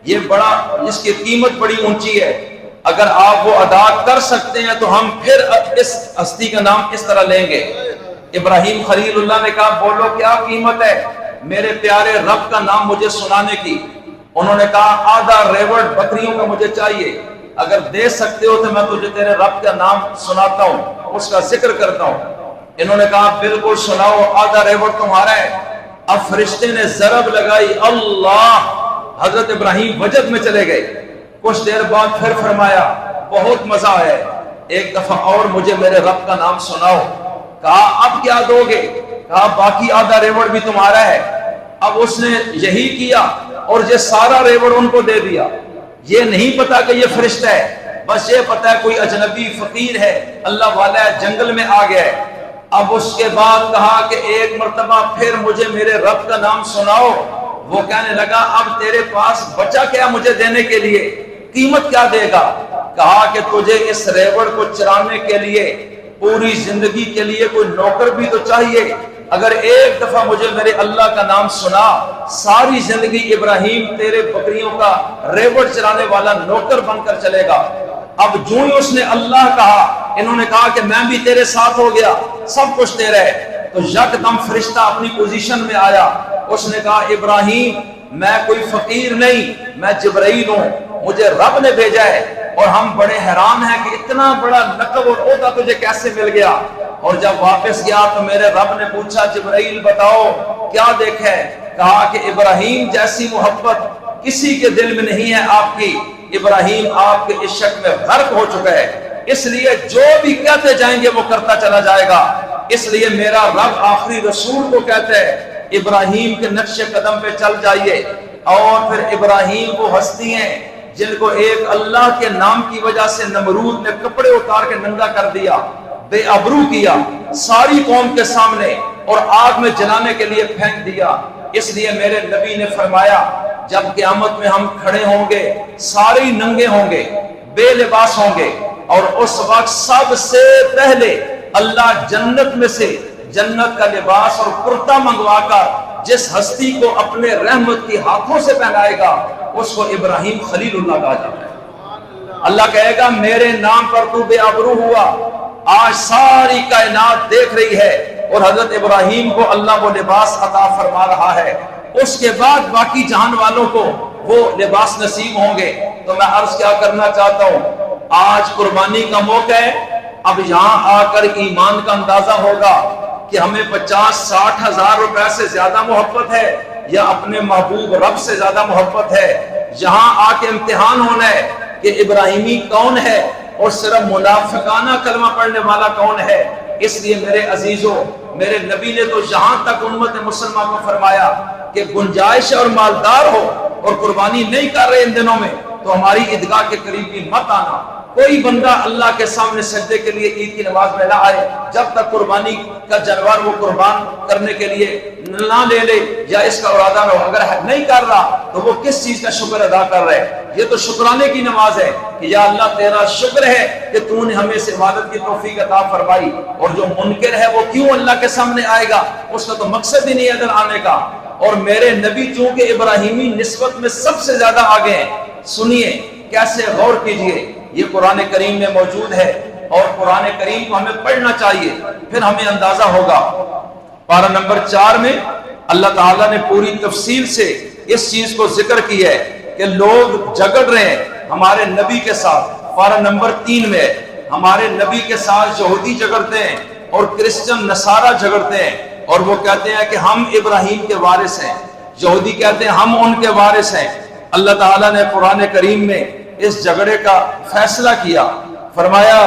یہ بڑا، اس کی قیمت بڑی اونچی ہے، اگر آپ وہ ادا کر سکتے ہیں تو ہم پھر اس ہستی کا نام اس طرح لیں گے۔ ابراہیم خلیل اللہ نے کہا بولو کیا قیمت ہے میرے پیارے رب کا نام مجھے سنانے کی؟ انہوں نے کہا آدھا ریوڑ بکریوں کا مجھے چاہیے، اگر دے سکتے ہو تو میں تجھے تیرے رب کا نام سناتا ہوں، اس کا ذکر کرتا ہوں۔ انہوں نے کہا بالکل سناؤ، آدھا ریوڑ تمہارا ہے۔ اب فرشتے نے ضرب لگائی اللہ، حضرت ابراہیم وجد میں چلے گئے۔ کچھ دیر بعد پھر فرمایا بہت مزہ آیا، ایک دفعہ اور مجھے میرے رب کا نام سناؤ۔ کہا اب کیا دو گے؟ کہا باقی آدھا ریوڑ بھی تمہارا ہے۔ اب اس نے یہی کیا، اور یہ سارا ریوڑ ان کو دے دیا. یہ نہیں پتا کہ یہ فرشتہ ہے، بس یہ پتا ہے کوئی اجنبی فقیر ہے، اللہ والا ہے، جنگل میں آ گیا ہے. اب اس کے بعد کہا کہ ایک مرتبہ پھر مجھے میرے رب کا نام سناؤ. وہ کہنے لگا اب تیرے پاس بچا کیا مجھے دینے کے لیے، قیمت کیا دے گا؟ کہا کہ تجھے اس ریوڑ کو چرانے کے لیے پوری زندگی کے لیے کوئی نوکر بھی تو چاہیے. اگر ایک دفعہ مجھے میرے اللہ کا نام سنا، ساری زندگی ابراہیم تیرے بکریوں کا ریوڑ چرانے والا نوکر بن کر چلے گا. اب جو ہی اس نے اللہ کہا، انہوں نے کہا کہ میں بھی تیرے ساتھ ہو گیا، سب کچھ تیرا ہے. تو یکدم فرشتہ اپنی پوزیشن میں آیا. اس نے کہا ابراہیم میں کوئی فقیر نہیں، میں جبرائیل ہوں، مجھے رب نے بھیجا ہے. اور ہم بڑے حیران ہیں کہ اتنا بڑا لقب اور عہدہ تجھے کیسے مل گیا. اور جب واپس گیا تو میرے رب نے پوچھا جبرائیل بتاؤ کیا دیکھا ہے؟ کہا کہ ابراہیم جیسی محبت کسی کے دل میں نہیں ہے آپ کی. ابراہیم آپ کے عشق میں غرق ہو چکا ہے، اس لیے جو بھی کہتے جائیں گے وہ کرتا چلا جائے گا. اس لیے میرا رب آخری رسول کو کہتا ہے ابراہیم کے نقش قدم پہ چل جائیے. اور پھر ابراہیم وہ ہستی ہیں جن کو ایک اللہ کے نام کی وجہ سے نمرود نے کپڑے اتار کے ننگا کر دیا، بے ابرو کیا ساری قوم کے سامنے اور آگ میں جلانے کے لیے پھینک دیا. اس لیے میرے نبی نے فرمایا جب قیامت میں ہم کھڑے ہوں گے سارے ننگے ہوں گے، بے لباس ہوں گے، اور اس وقت سب سے پہلے اللہ جنت میں سے جنت کا لباس اور کرتا منگوا کر جس ہستی کو اپنے رحمت کی ہاتھوں سے پہنائے گا اس کو ابراہیم خلیل اللہ کہا جاتا ہے. اللہ کہے گا میرے نام پر تو بے ابرو ہوا، آج ساری کائنات دیکھ رہی ہے، اور حضرت ابراہیم کو اللہ وہ لباس عطا فرما رہا ہے. اس کے بعد باقی جہان والوں کو وہ لباس نصیب ہوں گے. تو میں عرض کیا کرنا چاہتا ہوں، آج قربانی کا موقع ہے. اب یہاں آ کر ایمان کا اندازہ ہوگا کہ ہمیں 50-60 ہزار روپے سے زیادہ محبت ہے یا اپنے محبوب رب سے زیادہ محبت ہے. یہاں آ کے امتحان ہونا ہے کہ ابراہیمی کون ہے اور صرف منافقانہ کلمہ پڑھنے والا کون ہے. اس لیے میرے عزیزوں، میرے نبی نے تو یہاں تک امت مسلمہ کو فرمایا کہ گنجائش اور مالدار ہو اور قربانی نہیں کر رہے ان دنوں میں تو ہماری عیدگاہ کے قریب بھی مت آنا. کوئی بندہ اللہ کے سامنے سجدے کے لیے عید کی نماز میں نہ آئے جب تک قربانی کا جانور وہ قربان کرنے کے لیے نہ لے لے یا اس کا ارادہ نہ ہو. اگر نہیں کر رہا تو وہ کس چیز کا شکر ادا کر رہے؟ یہ تو شکرانے کی نماز ہے کہ یا اللہ تیرا شکر ہے کہ تو نے ہمیں اس عبادت کی توفیق عطا فرمائی. اور جو منکر ہے وہ کیوں اللہ کے سامنے آئے گا؟ اس کا تو مقصد ہی نہیں ہے ادھر آنے کا. اور میرے نبی چونکہ ابراہیمی نسبت میں سب سے زیادہ آگے ہیں. سنیے کیسے، غور کیجئے. یہ قرآن کریم میں موجود ہے اور قرآن کریم کو ہمیں پڑھنا چاہیے، پھر ہمیں اندازہ ہوگا. پارہ نمبر 4 میں اللہ تعالیٰ نے پوری تفصیل سے اس چیز کو ذکر کیا ہے کہ لوگ جھگڑ رہے ہیں ہمارے نبی کے ساتھ. پارہ نمبر 3 میں ہمارے نبی کے ساتھ یہودی جھگڑتے ہیں اور کرسچن نصارہ جھگڑتے ہیں، اور وہ کہتے ہیں کہ ہم ابراہیم کے وارث ہیں. یہودی کہتے ہیں ہم ان کے وارث ہیں. اللہ تعالیٰ نے قرآن کریم میں اس جھگڑے کا فیصلہ کیا. فرمایا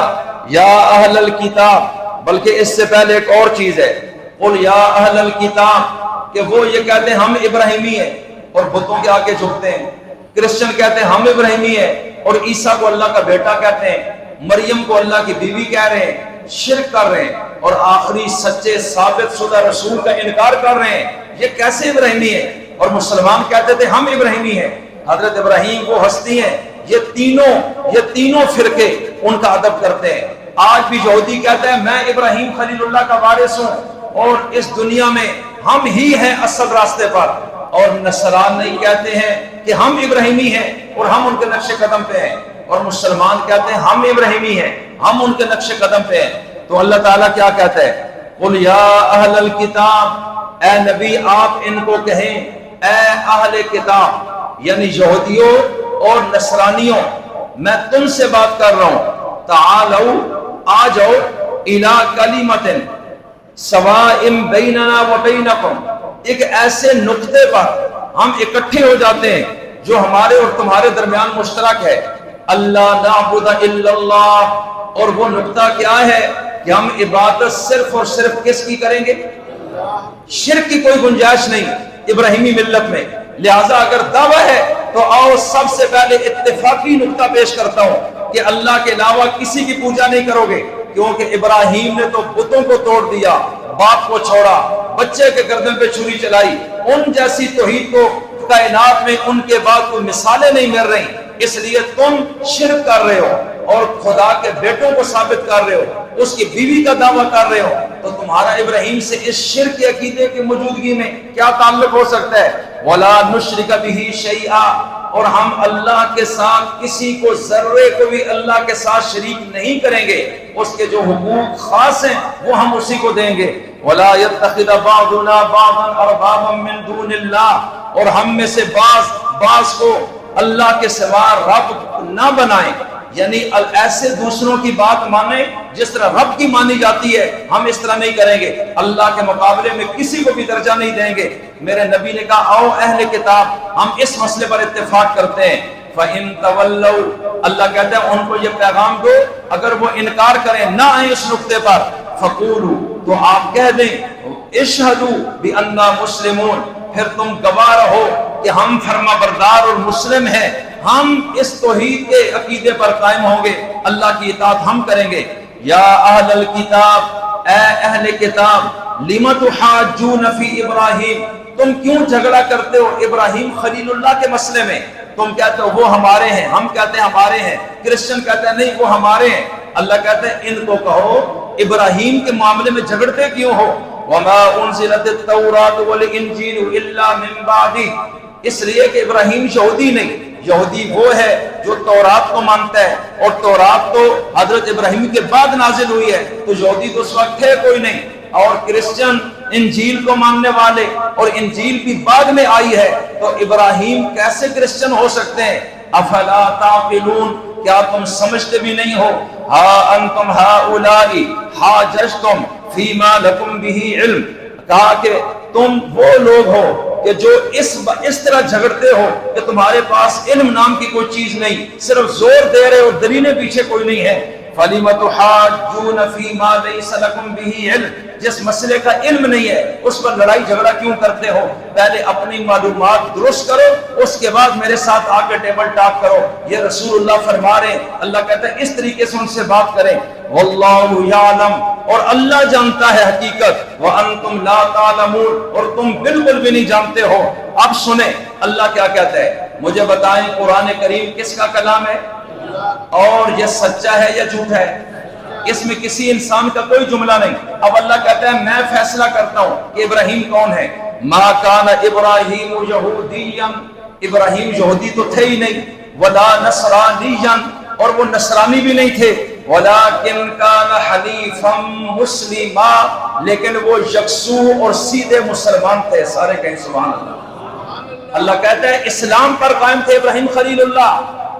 یا اہل الکتاب، بلکہ اس سے پہلے ایک اور چیز ہے، قل یا اہل الکتاب، کہ وہ یہ کہتے ہیں ہم ابراہیمی ہیں اور بتوں کے آگے جھکتے ہیں. کرسچن کہتے ہیں ہم ابراہیمی ہیں اور عیسیٰ کو اللہ کا بیٹا کہتے ہیں، مریم کو اللہ کی بیوی کہہ رہے ہیں، شرک کر رہے ہیں اور آخری سچے ثابت شدہ رسول کا انکار کر رہے ہیں. یہ کیسے ابراہیمی ہیں؟ اور مسلمان کہتے تھے ہم ابراہیمی ہیں. حضرت ابراہیم وہ ہستی ہیں، یہ تینوں فرقے ان کا ادب کرتے ہیں. آج بھی یہودی کہتا ہے میں ابراہیم خلیل اللہ کا وارث ہوں اور اس دنیا میں ہم ہی ہیں اصل راستے پر. اور نصرانی کہتے ہیں کہ ہم ابراہیمی ہیں اور ہم ان کے نقش قدم پہ ہیں، اور مسلمان کہتے ہیں ہم ابراہیمی ہیں، ہم ان کے نقش قدم پہ ہیں. تو اللہ تعالیٰ کیا کہتا ہے؟ قل یا اہل الکتاب، اے نبی آپ ان کو کہیں اے اہل کتاب، یعنی یہودیوں اور نصرانیوں، میں تم سے بات کر رہا ہوں. تعالو، آ جاؤ، الی کلمۃ سواء بیننا و بینکم، ایک ایسے نقطے پر ہم اکٹھے ہو جاتے ہیں جو ہمارے اور تمہارے درمیان مشترک ہے. اللہ نعبد الا اللہ، اور وہ نقطہ کیا ہے کہ ہم عبادت صرف اور صرف کس کی کریں گے؟ شرک کی کوئی گنجائش نہیں ابراہیمی ملت میں. لہٰذا اگر دعویٰ ہے تو آؤ سب سے پہلے اتفاقی نقطہ پیش کرتا ہوں کہ اللہ کے علاوہ کسی کی پوجا نہیں کرو گے، کیونکہ ابراہیم نے تو بتوں کو توڑ دیا، باپ کو چھوڑا، بچے کے گردن پہ چھری چلائی۔ ان جیسی توحید کو کائنات میں ان کے بعد کوئی مثالیں نہیں مل رہی، اس لیے تم شرک کر رہے ہو اور خدا کے بیٹوں کو ثابت کر رہے ہو، اس کی بیوی کا دعویٰ کر رہے ہو، تو تمہارا ابراہیم سے اس شرک کے عقیدے کی موجودگی میں کیا تعلق ہو سکتا ہے؟ وَلَا نُشْرِكَ بِهِ شَيْئًا، اور ہم اللہ کے ساتھ کسی کو ذرے کو بھی اللہ کے ساتھ شریک نہیں کریں گے، اس کے جو حقوق خاص ہیں وہ ہم اسی کو دیں گے۔ وَلَا يَتَّخِذَ بَعْضُنَا بَعْضًا أَرْبَابًا مِّن دُونِ اللَّهِ، اور ہم میں سے بعض کو اللہ کے سوا رب نہ بنائیں، یعنی ایسے دوسروں کی بات مانیں جس طرح رب کی مانی جاتی ہے، ہم اس طرح نہیں کریں گے، اللہ کے مقابلے میں کسی کو بھی درجہ نہیں دیں گے۔ میرے نبی نے کہا آؤ اہل کتاب ہم اس مسئلے پر اتفاق کرتے ہیں۔ فَإِن تَوَلَّوْا، اللہ کہتا ہے ان کو یہ پیغام دو، اگر وہ انکار کریں نہ آئیں اس نقطے پر، فَقُولُوا، تو آپ کہہ دیں اِشْهَدُوا بِأَنَّا مُسْلِمُونَ، پھر تم گواہ رہو کہ ہم فرما بردار اور مسلم ہیں، ہم اس توحید کے عقیدے پر قائم ہوں گے، اللہ کی اطاعت ہم کریں گے۔ یا اہل الکتاب، اے اہل کتاب، لِمَ تُحَاجُّونَ فِي ابراہیم، تم کیوں جھگڑا کرتے ہو ابراہیم خلیل اللہ کے مسئلے میں؟ تم کہتے ہو وہ ہمارے ہیں، ہم کہتے ہیں ہمارے ہیں، کرسچن کہتے ہیں نہیں وہ ہمارے ہیں۔ اللہ کہتے ہیں ان کو کہو ابراہیم کے معاملے میں جھگڑتے کیوں ہو؟ وَمَا أُنزِلَتِ التَّوْرَاةُ وَالْإِنجِيلُ إِلَّا مِن بَعْدِهِ، اس لیے کہ ابراہیم یہودی نہیں، یہودی وہ ہے جو تورات کو مانتا ہے، اور تورات تو حضرت ابراہیم کے بعد نازل ہوئی ہے، تو یہودی تو اس وقت تھے کوئی نہیں، اور کرسچن انجیل کو ماننے والے، اور انجیل بھی بعد میں آئی ہے، تو ابراہیم کیسے کرسچن ہو سکتے ہیں؟ افلا تعقلون، کیا تم سمجھتے بھی نہیں ہو؟ ہا انتم ہؤلاء حاججتم فیما لکم بہ علم، کہا کہ تم وہ لوگ ہو کہ جو اس طرح جھگڑتے ہو کہ تمہارے پاس علم نام کی کوئی چیز نہیں، صرف زور دے رہے ہو، دلیلیں پیچھے کوئی نہیں ہے۔ فَلِمَ تُحَاجُّونَ فِي مَا لَيْسَ لَكُمْ بِهِ عِلْمٌ، جس مسئلے کا علم نہیں ہے اس پر لڑائی جھگڑا کیوں کرتے ہو؟ پہلے اپنی معلومات درست کرو، اس کے بعد میرے ساتھ آ کے ٹیبل ٹاک کرو۔ یہ رسول اللہ فرما رہے ہیں، اللہ کہتا ہے اس طریقے سے ان سے بات کریں۔ وَاللَّهُ يَعْلَمُ، اور اللہ جانتا ہے حقیقت، وَأَنْتُمْ لَا تَعْلَمُونَ، اور تم بالکل بھی نہیں جانتے ہو۔ اب سنیں اللہ کیا کہتا ہے، مجھے بتائیں قرآن کریم کس کا کلام ہے، اور یہ سچا ہے یا جھوٹ ہے؟ اس میں کسی انسان کا کوئی جملہ نہیں۔ اب اللہ کہتا ہے میں فیصلہ کرتا ہوں کہ ابراہیم کون ہے۔ ما کان ابراہیم یہودیا، ابراہیم یہودی تو تھے ہی نہیں، ولا نصرانیا، اور وہ نصرانی بھی نہیں تھے، ولکن کان حنیفا مسلما، لیکن وہ یکسو اور سیدھے مسلمان تھے۔ سارے کہیں سبحان اللہ۔ اللہ کہتا ہے اسلام پر قائم تھے ابراہیم خلیل اللہ،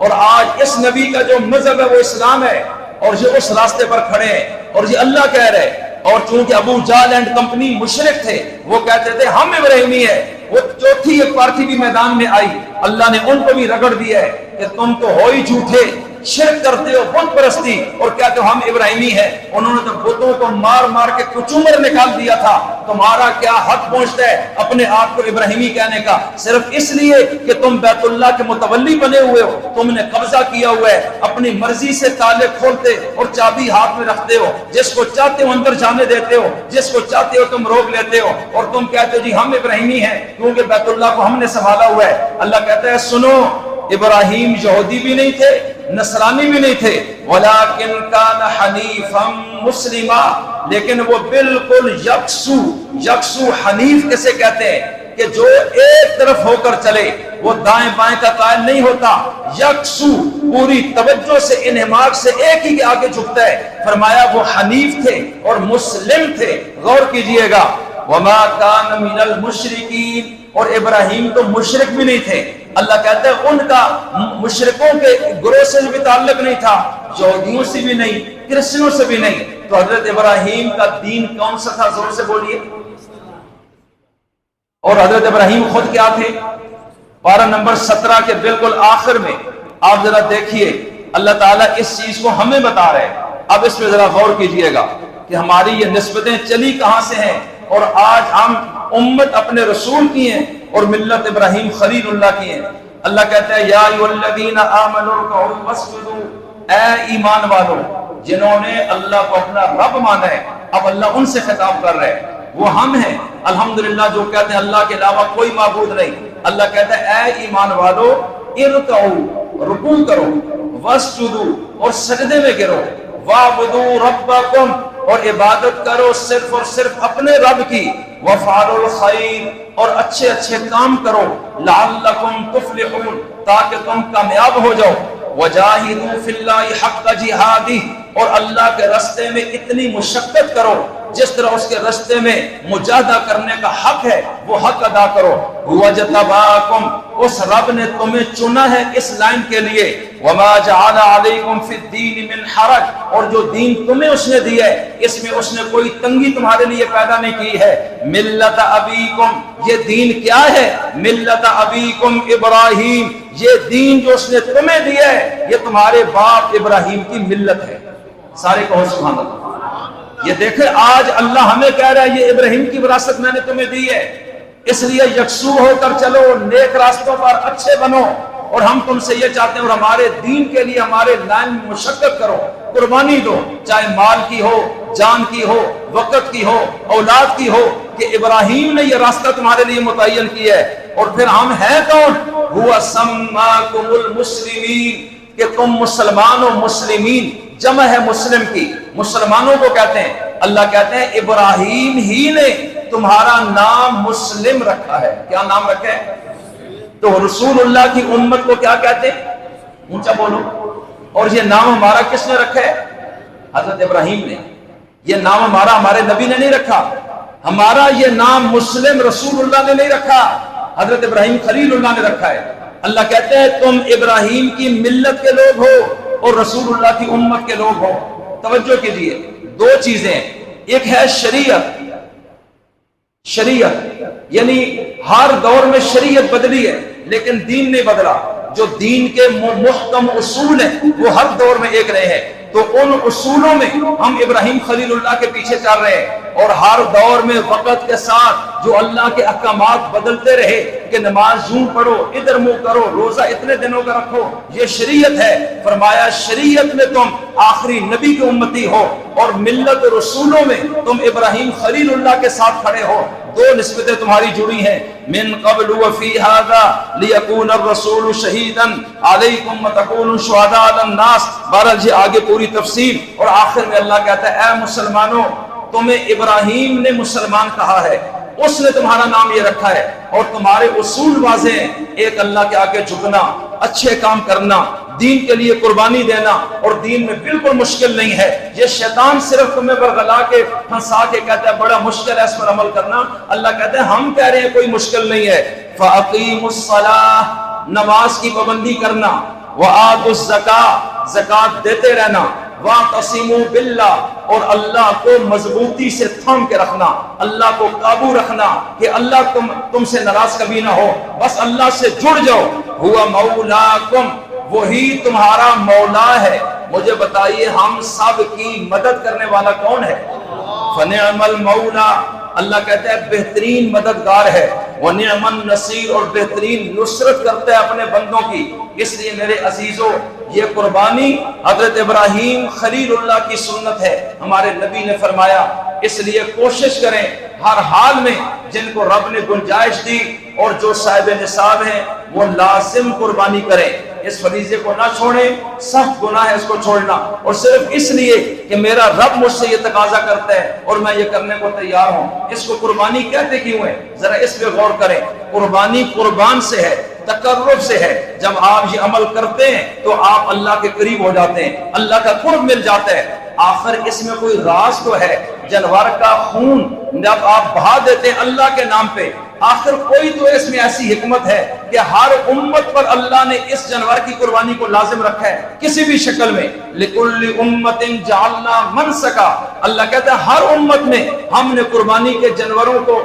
اور آج اس نبی کا جو مذہب ہے وہ اسلام ہے، اور یہ اس راستے پر کھڑے ہیں، اور یہ اللہ کہہ رہے ہیں۔ اور چونکہ ابو جہل اینڈ کمپنی مشرک تھے، وہ کہتے تھے ہم ابراہیمی ہیں، وہ چوتھی ایک پارٹی بھی میدان میں آئی، اللہ نے ان کو بھی رگڑ دیا ہے کہ تم تو ہو ہی جھوٹے، شرک کرتے ہو، بت پرستی، اور کہتے ہو ہم ابراہیمی ہیں۔ انہوں نے تو بتوں کو مار مار کے کچومر نکال دیا تھا، تمہارا کیا حق پہنچتا ہے اپنے آپ کو ابراہیمی کہنے کا؟ صرف اس لیے کہ تم بیت اللہ کے متولی بنے ہوئے ہو، تم نے قبضہ کیا ہوا ہے، اپنی مرضی سے تالے کھولتے اور چابی ہاتھ میں رکھتے ہو، جس کو چاہتے ہو اندر جانے دیتے ہو، جس کو چاہتے ہو تم روک لیتے ہو، اور تم کہتے ہو جی ہم ابراہیمی ہیں کیونکہ بیت اللہ کو ہم نے سنبھالا ہوا ہے۔ اللہ کہتا ہے سنو، ابراہیم یہودی بھی نہیں تھے، نصرانی بھی نہیں تھے، ولیکن کان حنیفا مسلما، لیکن وہ بالکل یکسو حنیف کسے کہتے ہیں کہ جو ایک طرف ہو کر چلے، وہ دائیں بائیں کا قائل نہیں ہوتا، یکسو پوری توجہ سے انہماک سے ایک ہی کے آگے جھکتا ہے۔ فرمایا وہ حنیف تھے اور مسلم تھے۔ غور کیجئے گا، وما کان من المشرکین، اور ابراہیم تو مشرک بھی نہیں تھے۔ اللہ کہتا ہے ان کا مشرکوں کے گروہ سے بھی تعلق نہیں تھا، یہودیوں سے بھی نہیں، کرسچنوں سے بھی نہیں۔ تو حضرت ابراہیم کا دین کون سا تھا؟ زور سے بولیے۔ اور حضرت ابراہیم خود کیا تھے؟ پارہ نمبر 17 کے بالکل آخر میں آپ ذرا دیکھیے، اللہ تعالیٰ اس چیز کو ہمیں بتا رہے ہیں۔ اب اس پہ ذرا غور کیجئے گا کہ ہماری یہ نسبتیں چلی کہاں سے ہیں، اور آج ہم امت اپنے رسول کی ہیں اور ملت ابراہیم خلیل اللہ کی ہیں۔ اللہ کہتا ہے یا ایھا الذین آمنوا ارکعوا واسجدوا، اے ایمان والو جنہوں نے اللہ کو اپنا رب مانا ہے، اب اللہ ان سے خطاب کر رہے ہیں، وہ ہم ہیں الحمدللہ جو کہتے ہیں اللہ کے علاوہ کوئی معبود نہیں۔ اللہ کہتا ہے اے ایمان والو ارکعوا، رکوع کرو، واسجدوا، اور سجدے میں گرو، وَاعْبُدُوا رَبَّكُمْ، اور عبادت کرو صرف اور صرف اپنے رب کی، وَافْعَلُوا الْخَيْرَ، اور اچھے اچھے کام کرو، لَعَلَّكُمْ تُفْلِحُونَ، تاکہ تم کامیاب ہو جاؤ، وَجَاهِدُوا فِي اللَّهِ حَقَّ جِهَادِهِ، اور اللہ کے راستے میں اتنی مشقت کرو جس طرح اس کے راستے میں مجاہدہ کرنے کا حق ہے وہ حق ادا کرو۔ هُوَ اجْتَبَاكُمْ، اس رب نے تمہیں چنا ہے اس لائن کے لیے، وَمَا جَعَلَ عَلَيْكُمْ فِي الدِّينِ مِنْ حَرَجٍ، اور جو دین تمہیں اس نے دیا ہے اس میں اس نے کوئی تنگی تمہارے لیے پیدا نہیں کی ہے۔ ملت ابیکم، یہ دین کیا ہے؟ ملت ابیکم ابراہیم، یہ دین جو اس نے تمہیں دیا ہے یہ تمہارے باپ ابراہیم کی ملت ہے۔ سارے کہو سبحان اللہ۔ یہ دیکھیں آج اللہ ہمیں کہہ رہا ہے یہ ابراہیم کی وراثت میں نے تمہیں دی ہے، اس لیے یکسو ہو کر چلو، نیک راستوں پر اچھے بنو، اور ہم تم سے یہ چاہتے ہیں اور ہمارے دین کے لیے ہمارے لائن میں مشقت کرو، قربانی دو، چاہے مال کی ہو، جان کی ہو، وقت کی ہو، اولاد کی ہو، کہ ابراہیم نے یہ راستہ تمہارے لیے متعین کیا ہے۔ اور پھر ہم ہیں کون؟ هو سماکم المسلمین، کہ تم مسلمان و مسلمین، جمع ہے مسلم کی، مسلمانوں کو کہتے ہیں۔ اللہ کہتے ہیں ابراہیم ہی نے تمہارا نام مسلم رکھا ہے۔ کیا نام رکھا ہے؟ تو رسول اللہ کی امت کو کیا کہتے ہیں؟ اونچا بولو۔ اور یہ نام ہمارا کس نے رکھا ہے؟ حضرت ابراہیم نے۔ یہ نام ہمارے نبی نے نہیں رکھا، ہمارا یہ نام مسلم رسول اللہ نے نہیں رکھا، حضرت ابراہیم خلیل اللہ نے رکھا ہے۔ اللہ کہتے ہیں تم ابراہیم کی ملت کے لوگ ہو اور رسول اللہ کی امت کے لوگ ہو۔ توجہ کیجئے، دو چیزیں، ایک ہے شریعت، شریعت یعنی ہر دور میں شریعت بدلی ہے لیکن دین نہیں بدلا، جو دین کے محکم اصول ہیں وہ ہر دور میں ایک رہے ہیں، تو ان اصولوں میں ہم ابراہیم خلیل اللہ کے پیچھے چل رہے ہیں، اور ہر دور میں وقت کے ساتھ جو اللہ کے احکامات بدلتے رہے کہ نماز یوں پڑھو، ادھر منہ کرو، روزہ اتنے دنوں کا رکھو، یہ شریعت ہے۔ فرمایا شریعت میں تم آخری نبی کی امتی ہو اور ملت رسولوں میں تم ابراہیم خلیل اللہ کے ساتھ کھڑے ہو، دو نسبتیں تمہاری جڑی ہیں، من قبل وفی ھذا لیکون الرسول شہیدا علیکم وتکونوا شہداء علی الناس۔ بہرحال جی آگے پوری تفصیل، اور آخر میں اللہ کہتا ہے اے مسلمانوں تمہیں ابراہیم نے مسلمان کہا ہے، اس نے تمہارا نام یہ رکھا ہے، اور تمہارے اصول واضح ہیں، ایک اللہ کے آگے جھکنا، اچھے کام کرنا، دین کے لیے قربانی دینا، اور دین میں بالکل مشکل نہیں ہے۔ یہ شیطان صرف تمہیں برگلا کے پھنسا کے کہتا ہے بڑا مشکل ہے اس پر عمل کرنا، اللہ کہتے ہیں ہم کہہ رہے ہیں کوئی مشکل نہیں ہے۔ فَأَقِيمُوا الصَّلَاةَ، نماز کی پابندی کرنا، وَآتُوا الزَّكَاةَ، زکوٰۃ دیتے رہنا، وَاعْتَصِمُوا بِاللَّهِ، اور اللہ کو مضبوطی سے تھام کے رکھنا، اللہ کو قابو رکھنا کہ اللہ تم سے ناراض کبھی نہ ہو، بس اللہ سے جڑ جاؤ۔ هُوَ مَوْلَاكُمْ، وہی تمہارا مولا ہے۔ مجھے بتائیے ہم سب کی مدد کرنے والا کون ہے؟ فَنِعْمَ الْمَوْلَى، اللہ کہتا ہے بہترین مددگار ہے، وَنِعْمَ النَّصِيرُ، اور بہترین نصرت کرتا ہے اپنے بندوں کی۔ اس لیے میرے عزیزو یہ قربانی حضرت ابراہیم خلیل اللہ کی سنت ہے، ہمارے نبی نے فرمایا، اس لیے کوشش کریں ہر حال میں جن کو رب نے گنجائش دی اور جو صاحب نصاب ہیں وہ لازم قربانی کریں، اس فریضے کو نہ چھوڑیں، سخت گناہ ہے اس کو چھوڑنا، اور صرف اس لیے کہ میرا رب مجھ سے یہ تقاضا کرتا ہے اور میں یہ کرنے کو تیار ہوں۔ اس کو قربانی کہتے کیوں ہے؟ ذرا اس پہ غور کریں۔ قربانی قربان سے ہے، تقرب سے ہے، جب آپ یہ عمل کرتے ہیں تو آپ اللہ کے قریب ہو جاتے ہیں، اللہ کا قرب مل جاتا ہے۔ آخر اس میں کوئی راز تو ہے، جانور کا خون جب آپ بہا دیتے ہیں اللہ کے نام پہ، آخر کوئی تو اس میں ایسی حکمت ہے کہ ہر امت پر اللہ نے اس جانور کی قربانی کو لازم رکھا ہے کسی بھی شکل میں۔ لِكُلِّ أُمَّةٍ جَعَلْنَا مَنْسَكًا، اللہ کہتا ہے ہر امت میں ہم نے قربانی کے جانوروں کو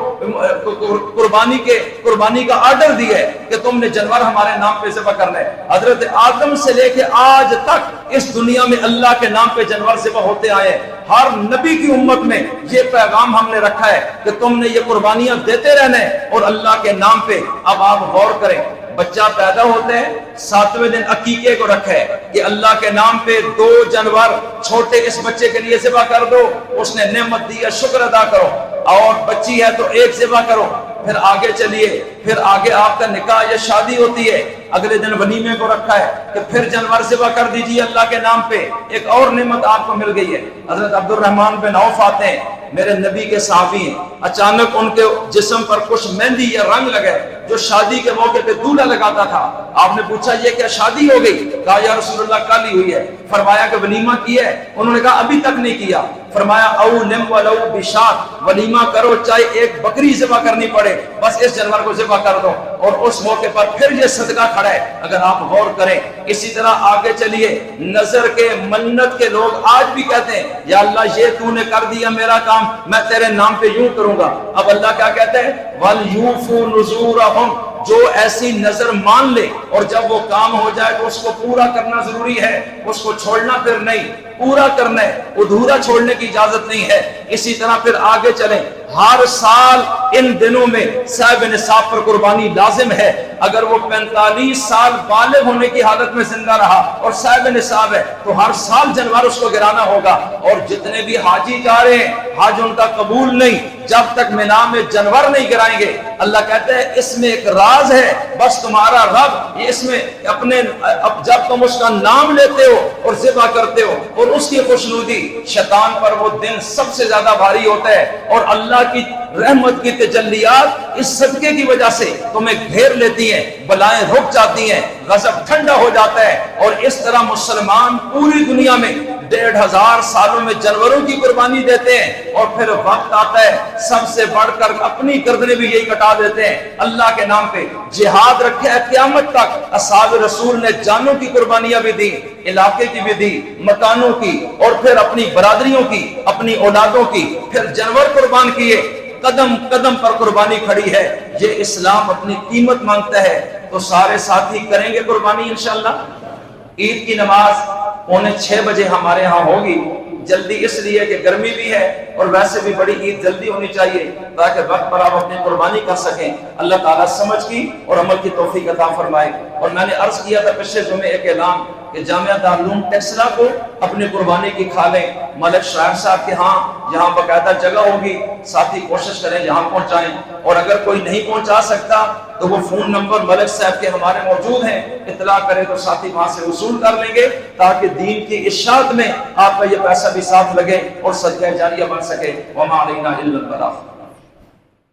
قربانی کا آرڈر دیا ہے کہ تم نے جانور ہمارے نام پہ ذبح کرنا ہے۔ حضرت آدم سے لے کے آج تک اس دنیا میں اللہ کے نام پہ جانور ذبح ہوتے آئے ہیں، ہر نبی کی امت میں یہ پیغام ہم نے رکھا ہے کہ تم نے یہ قربانیاں دیتے رہنا ہے اور اللہ کے نام پہ۔ اب آپ غور کریں، بچہ پیدا ہوتا ہے، 7ویں دن عقیقے کو رکھا ہے کہ اللہ کے نام پہ 2 جانور چھوٹے اس بچے کے لیے ذبح کر دو، اس نے نعمت دی ہے شکر ادا کرو، اور بچی ہے تو 1 ذبح کرو۔ پھر آگے چلیے، پھر آگے آپ کا نکاح یا شادی ہوتی ہے، اگلے دن ولیمے کو رکھا ہے کہ پھر جانور ذبح کر دیجیے اللہ کے نام پہ۔ ایک اور نعمت آپ کو مل گئی ہے۔ حضرت عبد الرحمن بن عوف آتے ہیں، میرے نبی کے صحابی ہیں، اچانک ان کے جسم پر کچھ مہندی یا رنگ لگے جو شادی کے موقع پہ دولہا لگاتا تھا۔ آپ نے پوچھا یہ کیا شادی ہو گئی؟ کہا یا رسول اللہ کل ہی ہوئی ہے۔ فرمایا کہ ولیمہ کیا ہے؟ انہوں نے کہا ابھی تک نہیں کیا۔ فرمایا او لم ولو بشات، ولیمہ کرو چاہے 1 بکری ذبح کرنی پڑے، بس اس جانور کو ذبح کر دو، اور اس موقع پر پھر یہ صدقہ کھڑا ہے اگر آپ غور کریں۔ اسی طرح آگے چلیے، نظر کے منت کے لوگ آج بھی کہتے ہیں یا اللہ یہ تو نے کر دیا میرا کام، میں تیرے نام پہ یوں کروں گا۔ اب اللہ کیا کہتے ہیں؟ وَلْيُوفُوا نُذُورَهُمْ، جو ایسی نظر مان لے اور جب وہ کام ہو جائے تو اس کو پورا کرنا ضروری ہے، اس کو چھوڑنا پھر نہیں، پورا کرنا ہے، ادھورا چھوڑنے کی اجازت نہیں ہے۔ اسی طرح پھر آگے چلیں، ہر سال ان دنوں میں صاحب نصاب پر قربانی لازم ہے۔ اگر وہ 45 سال بالغ ہونے کی حالت میں زندہ رہا اور صاحب نصاب ہے تو ہر سال جانور اس کو گرانا ہوگا۔ اور جتنے بھی حاجی جا رہے ہیں حج ان کا قبول نہیں جب تک مینا میں جانور نہیں گرائیں گے۔ اللہ کہتے ہیں اس میں ایک راز ہے، بس تمہارا رب یہ اس میں اپنے جب تم اس کا نام لیتے ہو اور ذبح کرتے ہو اور اس کی خوشنودی، شیطان پر وہ دن سب سے زیادہ بھاری ہوتا ہے، اور اللہ کی رحمت کی تجلیات اس صدقے کی وجہ سے تمہیں گھیر لیتی ہیں، بلائیں رک جاتی ہیں، غضب ٹھنڈا ہو جاتا ہے۔ اور اس طرح مسلمان پوری دنیا میں 1500 سالوں میں جانوروں کی قربانی دیتے ہیں، اور پھر وقت آتا ہے سب سے بڑھ کر اپنی گردنیں بھی یہی کٹا دیتے ہیں اللہ کے نام پہ۔ جہاد رکھے ہے قیامت تک۔ اصحاب رسول نے جانوں کی قربانیاں بھی دی، علاقے کی بھی دی، مکانوں کی، اور پھر اپنی برادریوں کی، اپنی اولادوں کی، پھر جانور قربان کیے۔ قدم قدم پر قربانی کھڑی ہے۔ یہ اسلام اپنی قیمت مانگتا ہے، تو سارے ساتھی کریں گے قربانی انشاءاللہ۔ عید کی نماز 5:45 بجے ہمارے ہاں ہوگی، جلدی اس لیے کہ گرمی بھی ہے اور ویسے بھی بڑی عید جلدی ہونی چاہیے تاکہ وقت پر آپ اپنی قربانی کر سکیں۔ اللہ تعالیٰ سمجھ کی اور عمل کی توفیق عطا فرمائے۔ اور میں نے عرض کیا تھا پچھلے جمعے ایک اعلان کہ جامعہ دارالعلوم ٹیکسلا کو اپنی قربانی کی کھا لیں۔ ملک شاعر صاحب کے ہاں جہاں باقاعدہ جگہ ہوگی، ساتھی کوشش کریں جہاں پہنچائیں، اور اگر کوئی نہیں پہنچا سکتا تو وہ فون نمبر ملک صاحب کے ہمارے موجود ہیں، اطلاع کریں تو ساتھی وہاں سے وصول کر لیں گے تاکہ دین کی اشاعت میں آپ کا یہ پیسہ بھی ساتھ لگے اور صدقہ جاریہ بن سکے۔ وما علینا الا البلاغ۔